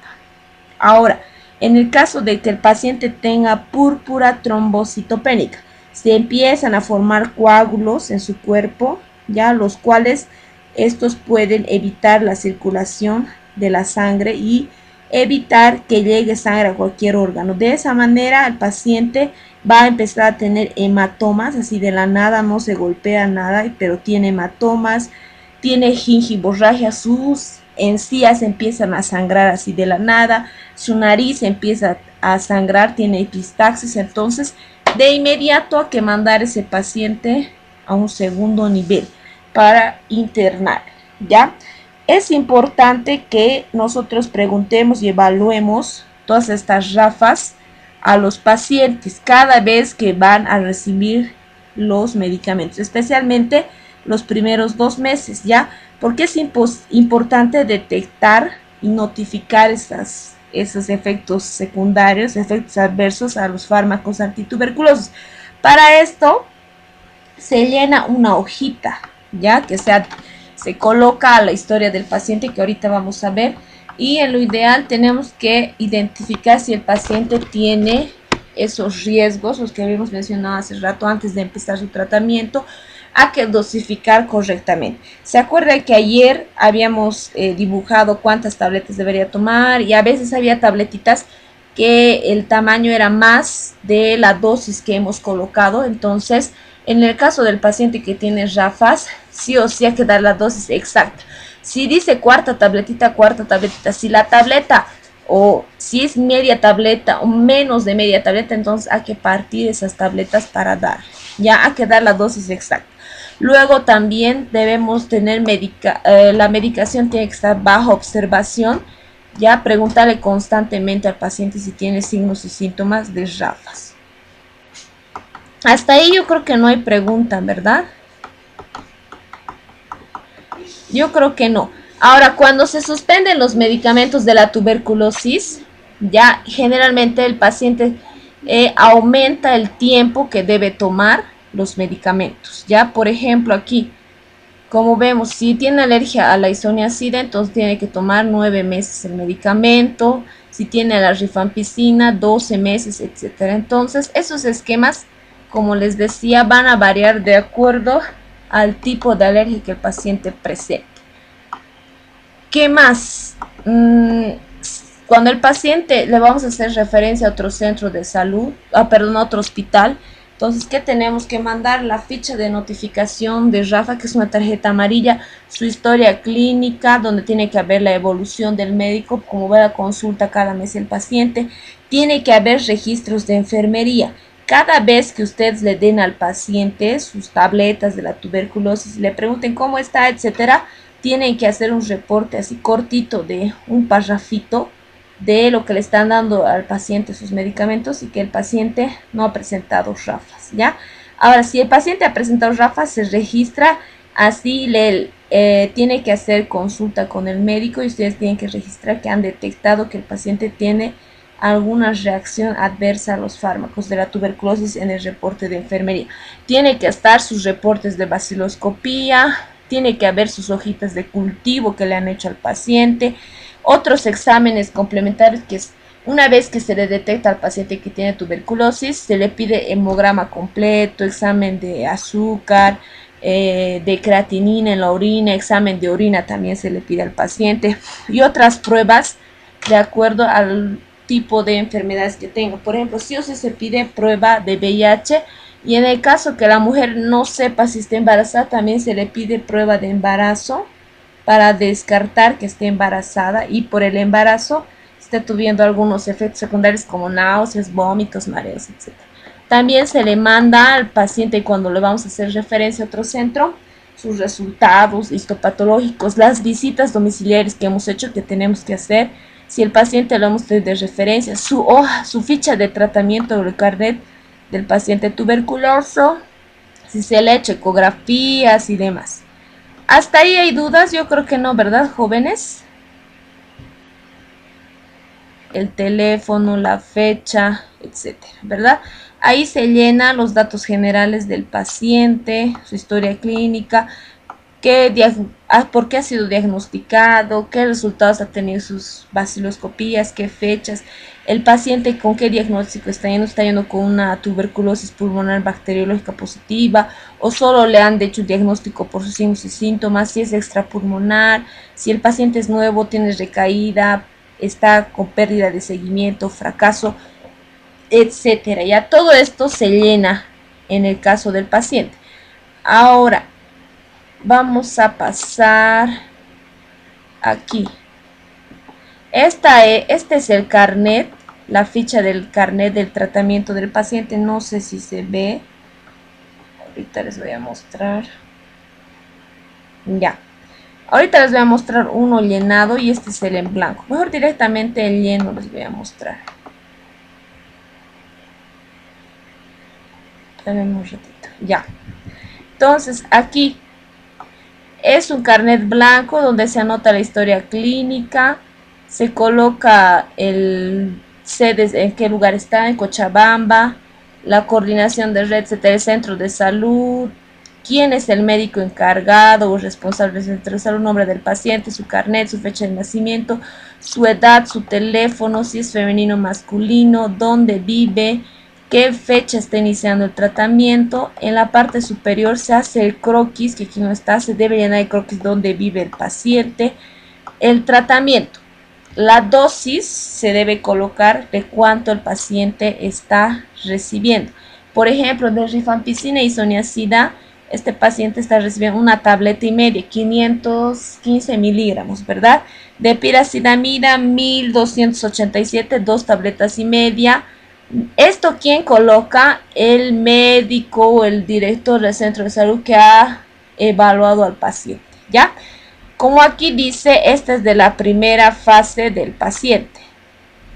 Ahora, en el caso de que el paciente tenga púrpura trombocitopénica, se empiezan a formar coágulos en su cuerpo, ya, los cuales estos pueden evitar la circulación de la sangre y evitar que llegue sangre a cualquier órgano. De esa manera el paciente va a empezar a tener hematomas, así de la nada, no se golpea nada, pero tiene hematomas, tiene gingivorragia, sus encías empiezan a sangrar así de la nada, su nariz empieza a sangrar, tiene epistaxis. Entonces de inmediato hay que mandar a ese paciente a un segundo nivel para internar, ¿ya? Es importante que nosotros preguntemos y evaluemos todas estas RAFAs a los pacientes cada vez que van a recibir los medicamentos, especialmente los primeros 2 meses, ¿ya? Porque es importante detectar y notificar esos efectos secundarios, efectos adversos a los fármacos antituberculosos. Para esto se llena una hojita, ¿ya? Que se coloca la historia del paciente, que ahorita vamos a ver, y en lo ideal tenemos que identificar si el paciente tiene esos riesgos, los que habíamos mencionado hace rato antes de empezar su tratamiento. Hay que dosificar correctamente. ¿Se acuerdan que ayer habíamos dibujado cuántas tabletas debería tomar? Y a veces había tabletitas que el tamaño era más de la dosis que hemos colocado. Entonces, en el caso del paciente que tiene RAFAS, sí o sí hay que dar la dosis exacta. Si dice cuarta tabletita, si la tableta o si es media tableta o menos de media tableta, entonces hay que partir esas tabletas para dar. Ya hay que dar la dosis exacta. Luego también debemos tener la medicación tiene que estar bajo observación. Ya preguntarle constantemente al paciente si tiene signos y síntomas de RAFAS. Hasta ahí yo creo que no hay pregunta, ¿verdad? Yo creo que no. Ahora, cuando se suspenden los medicamentos de la tuberculosis, ya generalmente el paciente aumenta el tiempo que debe tomar los medicamentos. Ya, por ejemplo, aquí, como vemos, si tiene alergia a la isoniazida, entonces tiene que tomar 9 meses el medicamento. Si tiene la rifampicina, 12 meses, etcétera. Entonces, esos esquemas, como les decía, van a variar de acuerdo al tipo de alergia que el paciente presente. ¿Qué más? Cuando el paciente le vamos a hacer referencia a otro centro de salud, a otro hospital, entonces, ¿qué tenemos que mandar? La ficha de notificación de RAFA, que es una tarjeta amarilla, su historia clínica, donde tiene que haber la evolución del médico, como va a consulta cada mes el paciente, tiene que haber registros de enfermería. Cada vez que ustedes le den al paciente sus tabletas de la tuberculosis, le pregunten cómo está, etcétera, tienen que hacer un reporte así cortito de un parrafito de lo que le están dando al paciente sus medicamentos y que el paciente no ha presentado RAFAS, ¿ya? Ahora, si el paciente ha presentado RAFAS, se registra, así tiene que hacer consulta con el médico y ustedes tienen que registrar que han detectado que el paciente tiene alguna reacción adversa a los fármacos de la tuberculosis en el reporte de enfermería. Tiene que estar sus reportes de baciloscopía, tiene que haber sus hojitas de cultivo que le han hecho al paciente, otros exámenes complementarios que es una vez que se le detecta al paciente que tiene tuberculosis, se le pide hemograma completo, examen de azúcar, de creatinina en la orina, examen de orina también se le pide al paciente y otras pruebas de acuerdo al tipo de enfermedades que tenga. Por ejemplo, sí o sí se pide prueba de VIH y en el caso que la mujer no sepa si está embarazada, también se le pide prueba de embarazo para descartar que esté embarazada y por el embarazo esté tuviendo algunos efectos secundarios como náuseas, vómitos, mareos, etc. También se le manda al paciente cuando le vamos a hacer referencia a otro centro sus resultados histopatológicos, las visitas domiciliares que hemos hecho que tenemos que hacer. Si el paciente lo hemos tenido de referencia, su hoja, su ficha de tratamiento o el carnet del paciente tuberculoso, si se le ha hecho ecografías y demás. ¿Hasta ahí hay dudas? Yo creo que no, ¿verdad, jóvenes? El teléfono, la fecha, etcétera, ¿verdad? Ahí se llenan los datos generales del paciente, su historia clínica, por qué ha sido diagnosticado, qué resultados ha tenido sus baciloscopías, qué fechas, el paciente con qué diagnóstico está yendo con una tuberculosis pulmonar bacteriológica positiva o solo le han hecho un diagnóstico por sus signos y síntomas, si es extrapulmonar, si el paciente es nuevo, tiene recaída, está con pérdida de seguimiento, fracaso, etcétera. Ya todo esto se llena en el caso del paciente. Ahora, vamos a pasar aquí. Este es el carnet, la ficha del carnet del tratamiento del paciente. No sé si se ve. Ahorita les voy a mostrar. Ya. Ahorita les voy a mostrar uno llenado y este es el en blanco. Mejor directamente el lleno les voy a mostrar. Esperen un ratito. Ya. Entonces aquí es un carnet blanco donde se anota la historia clínica, se coloca el sedes en qué lugar está, en Cochabamba, la coordinación de red, el centro de salud, quién es el médico encargado o responsable del centro de salud, nombre del paciente, su carnet, su fecha de nacimiento, su edad, su teléfono, si es femenino o masculino, dónde vive, qué fecha está iniciando el tratamiento. En la parte superior se hace el croquis, que aquí no está, se debe llenar el croquis donde vive el paciente. El tratamiento, la dosis se debe colocar de cuánto el paciente está recibiendo. Por ejemplo, de rifampicina y isoniazida, este paciente está recibiendo una tableta y media, 515 miligramos, ¿verdad? De piracidamida, 1287, 2 tabletas y media. Esto, ¿quién coloca? El médico o el director del centro de salud que ha evaluado al paciente, ¿ya? Como aquí dice, esta es de la primera fase del paciente,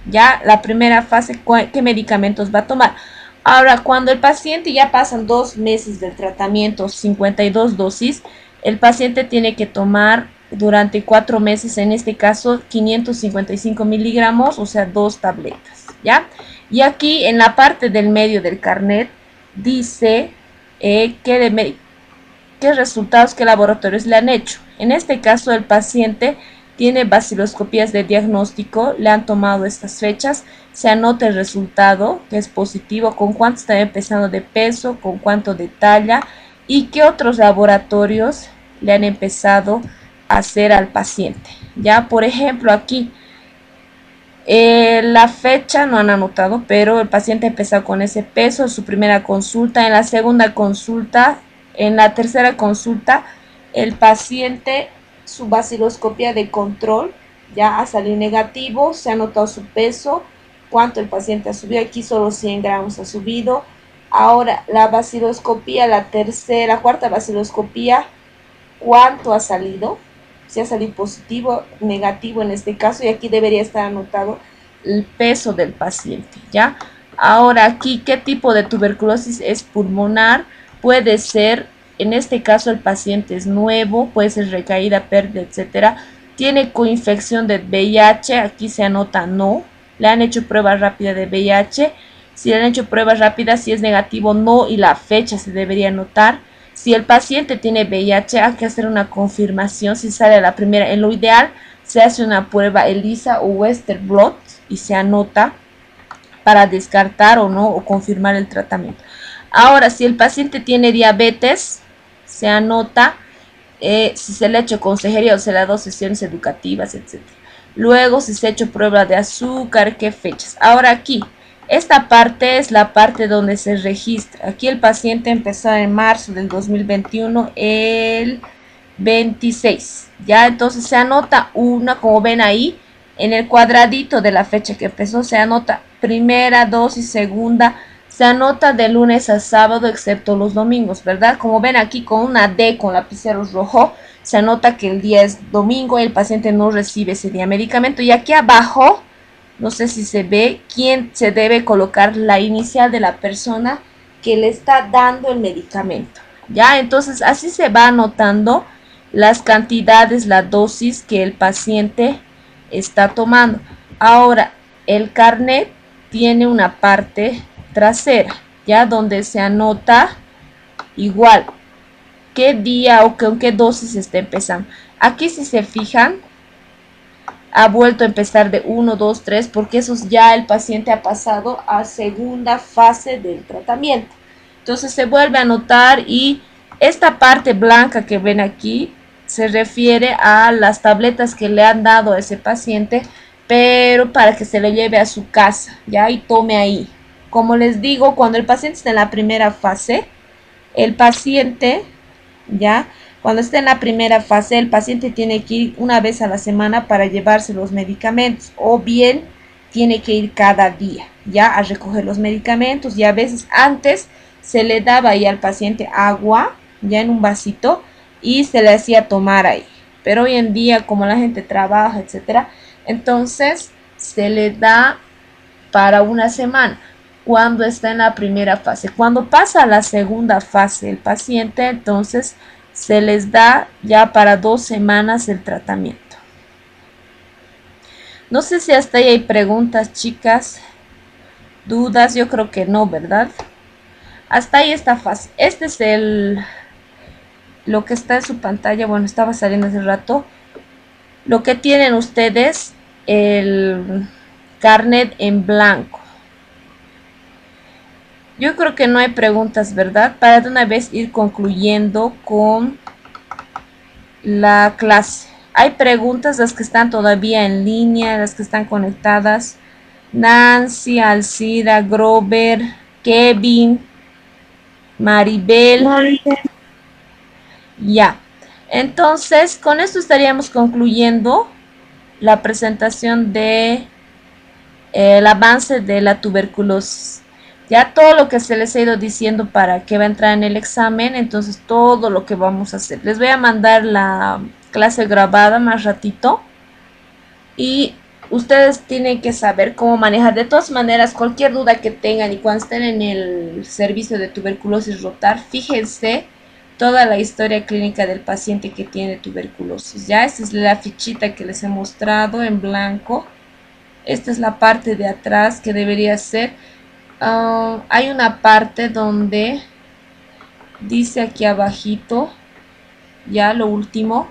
¿ya? La primera fase, ¿qué medicamentos va a tomar? Ahora, cuando el paciente ya pasan 2 meses del tratamiento, 52 dosis, el paciente tiene que tomar durante 4 meses, en este caso, 555 miligramos, o sea, 2 tabletas, ¿ya? Y aquí en la parte del medio del carnet dice qué resultados, qué laboratorios le han hecho. En este caso, el paciente tiene vaciloscopías de diagnóstico, le han tomado estas fechas, se anota el resultado, que es positivo, con cuánto está empezando de peso, con cuánto de talla y qué otros laboratorios le han empezado a hacer al paciente. Ya, por ejemplo, aquí la fecha no han anotado, pero el paciente empezó con ese peso, su primera consulta, en la segunda consulta, en la tercera consulta, el paciente, su vaciloscopia de control ya ha salido negativo, se ha notado su peso, cuánto el paciente ha subido, aquí solo 100 gramos ha subido. Ahora la vaciloscopia, la cuarta vaciloscopia, cuánto ha salido, si ha salido positivo, negativo en este caso, y aquí debería estar anotado el peso del paciente, ¿ya? Ahora aquí, ¿qué tipo de tuberculosis es pulmonar? Puede ser, en este caso el paciente es nuevo, puede ser recaída, pérdida, etcétera. Tiene coinfección de VIH, aquí se anota no. Le han hecho prueba rápida de VIH. Si le han hecho pruebas rápidas, si es negativo, no, y la fecha se debería anotar. Si el paciente tiene VIH, hay que hacer una confirmación. Si sale a la primera, en lo ideal, se hace una prueba ELISA o Western blot y se anota para descartar o no, o confirmar el tratamiento. Ahora, si el paciente tiene diabetes, se anota si se le ha hecho consejería o se le ha dado sesiones educativas, etc. Luego, si se ha hecho prueba de azúcar, qué fechas. Ahora aquí, esta parte es la parte donde se registra. Aquí el paciente empezó en marzo del 2021, el 26. Ya, entonces se anota una, como ven ahí, en el cuadradito de la fecha que empezó, se anota primera dosis, segunda, se anota de lunes a sábado, excepto los domingos, ¿verdad? Como ven aquí con una D con lapicero rojo, se anota que el día es domingo y el paciente no recibe ese día medicamento. Y aquí abajo, no sé si se ve, quién se debe colocar la inicial de la persona que le está dando el medicamento. Ya, entonces así se va anotando las cantidades, la dosis que el paciente está tomando. Ahora, el carnet tiene una parte trasera, ya donde se anota igual qué día o con qué dosis está empezando. Aquí, si se fijan, ha vuelto a empezar de 1, 2, 3, porque eso ya el paciente ha pasado a segunda fase del tratamiento. Entonces se vuelve a anotar, y esta parte blanca que ven aquí se refiere a las tabletas que le han dado a ese paciente, pero para que se le lleve a su casa, ya, y tome ahí. Como les digo, cuando el paciente está en la primera fase, el paciente, ya, cuando está en la primera fase, el paciente tiene que ir una vez a la semana para llevarse los medicamentos, o bien tiene que ir cada día, ya, a recoger los medicamentos. Y a veces antes se le daba ahí al paciente agua, ya en un vasito, y se le hacía tomar ahí. Pero hoy en día, como la gente trabaja, etcétera, entonces se le da para una semana cuando está en la primera fase. Cuando pasa a la segunda fase el paciente, entonces se les da ya para 2 semanas el tratamiento. No sé si hasta ahí hay preguntas, chicas, dudas. Yo creo que no, ¿verdad? Hasta ahí está fácil. Este es lo que está en su pantalla. Bueno, estaba saliendo hace rato. Lo que tienen ustedes, el carnet en blanco. Yo creo que no hay preguntas, ¿verdad? Para de una vez ir concluyendo con la clase. Hay preguntas, las que están todavía en línea, las que están conectadas. Nancy, Alcida, Grover, Kevin, Maribel. Ya. Entonces, con esto estaríamos concluyendo la presentación de el avance de la tuberculosis. Ya todo lo que se les ha ido diciendo para que va a entrar en el examen, entonces todo lo que vamos a hacer. Les voy a mandar la clase grabada más ratito y ustedes tienen que saber cómo manejar. De todas maneras, cualquier duda que tengan y cuando estén en el servicio de tuberculosis rotar, fíjense toda la historia clínica del paciente que tiene tuberculosis. Ya, esta es la fichita que les he mostrado en blanco. Esta es la parte de atrás que debería ser. Hay una parte donde dice aquí abajito, ya lo último,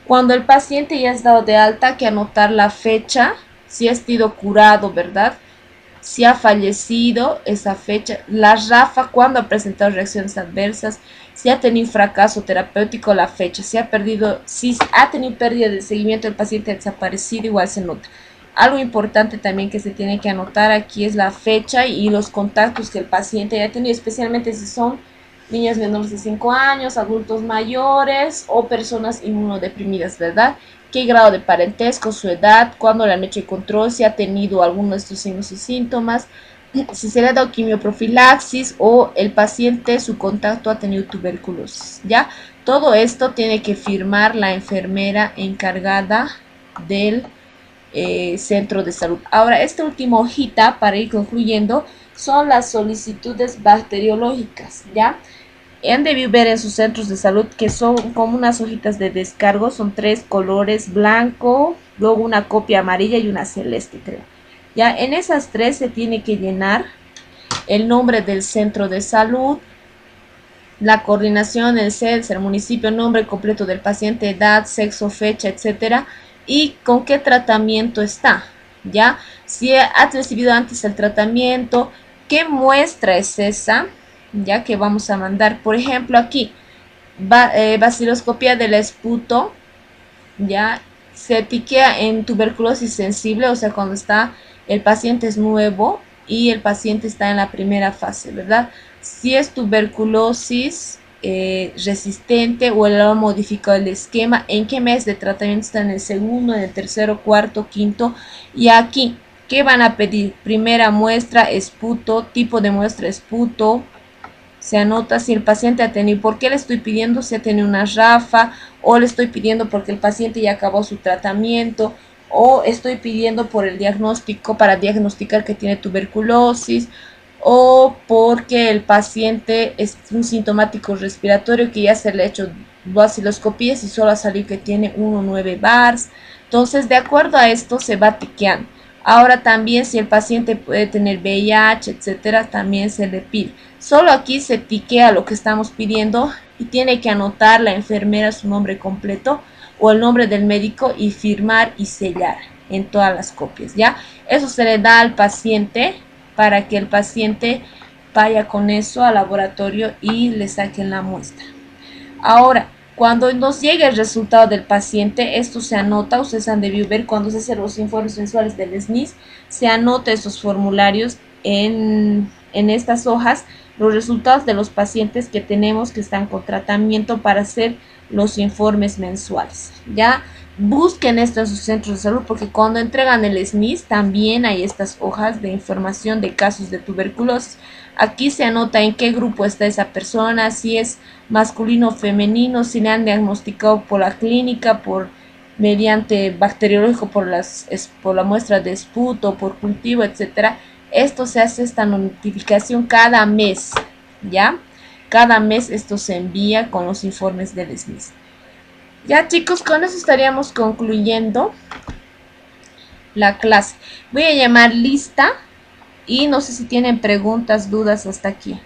cuando el paciente ya ha dado de alta, hay que anotar la fecha, si ha sido curado, ¿verdad? Si ha fallecido, esa fecha, la RAFA, cuando ha presentado reacciones adversas, si ha tenido fracaso terapéutico, la fecha, si ha tenido pérdida de seguimiento del paciente desaparecido, igual se nota. Algo importante también que se tiene que anotar aquí es la fecha y los contactos que el paciente haya tenido, especialmente si son niños menores de 5 años, adultos mayores o personas inmunodeprimidas, ¿verdad? ¿Qué grado de parentesco, su edad, cuándo le han hecho el control, si ha tenido alguno de estos signos y síntomas, si se le ha dado quimioprofilaxis o el paciente, su contacto ha tenido tuberculosis, ¿ya? Todo esto tiene que firmar la enfermera encargada del centro de salud. Ahora, esta última hojita, para ir concluyendo, son las solicitudes bacteriológicas, ¿ya? Han debido ver en sus centros de salud que son como unas hojitas de descargo, son 3 colores, blanco, luego una copia amarilla y una celeste, creo. Ya, en esas 3 se tiene que llenar el nombre del centro de salud, la coordinación, el CEDS, el municipio, nombre completo del paciente, edad, sexo, fecha, etcétera, y con qué tratamiento está, ¿ya? Si ha recibido antes el tratamiento, qué muestra es esa, ya que vamos a mandar, por ejemplo, aquí, vaciloscopía del esputo, ya se etiqueta en tuberculosis sensible, o sea, cuando está el paciente es nuevo y el paciente está en la primera fase, ¿verdad? Si es tuberculosis resistente o el modificado el esquema, en qué mes de tratamiento está, en el segundo, en el tercero, cuarto, quinto, y aquí, ¿qué van a pedir? Primera muestra, esputo, tipo de muestra, esputo. Se anota si el paciente ha tenido, ¿por qué le estoy pidiendo? Si ha tenido una RAFA, o le estoy pidiendo porque el paciente ya acabó su tratamiento, o estoy pidiendo por el diagnóstico para diagnosticar que tiene tuberculosis, o porque el paciente es un sintomático respiratorio que ya se le ha hecho vaciloscopías y solo ha salido que tiene 1,9 bars. Entonces, de acuerdo a esto se va tiqueando. Ahora también si el paciente puede tener VIH, etcétera, también se le pide. Solo aquí se tiquea lo que estamos pidiendo y tiene que anotar la enfermera su nombre completo o el nombre del médico y firmar y sellar en todas las copias, ¿ya? Eso se le da al paciente para que el paciente vaya con eso al laboratorio y le saquen la muestra. Ahora, cuando nos llegue el resultado del paciente, esto se anota, ustedes han debido ver cuando se hacen los informes mensuales del SNIS, se anota esos formularios en estas hojas, los resultados de los pacientes que tenemos que están con tratamiento para hacer los informes mensuales. Ya busquen esto en sus centros de salud porque cuando entregan el SNIS también hay estas hojas de información de casos de tuberculosis. Aquí se anota en qué grupo está esa persona, si es masculino o femenino, si le han diagnosticado por la clínica, mediante bacteriológico, por la muestra de esputo, por cultivo, etcétera. Esto se hace esta notificación cada mes, ¿ya? Cada mes esto se envía con los informes del SNIS. Ya, chicos, con eso estaríamos concluyendo la clase. Voy a llamar lista y no sé si tienen preguntas, dudas hasta aquí.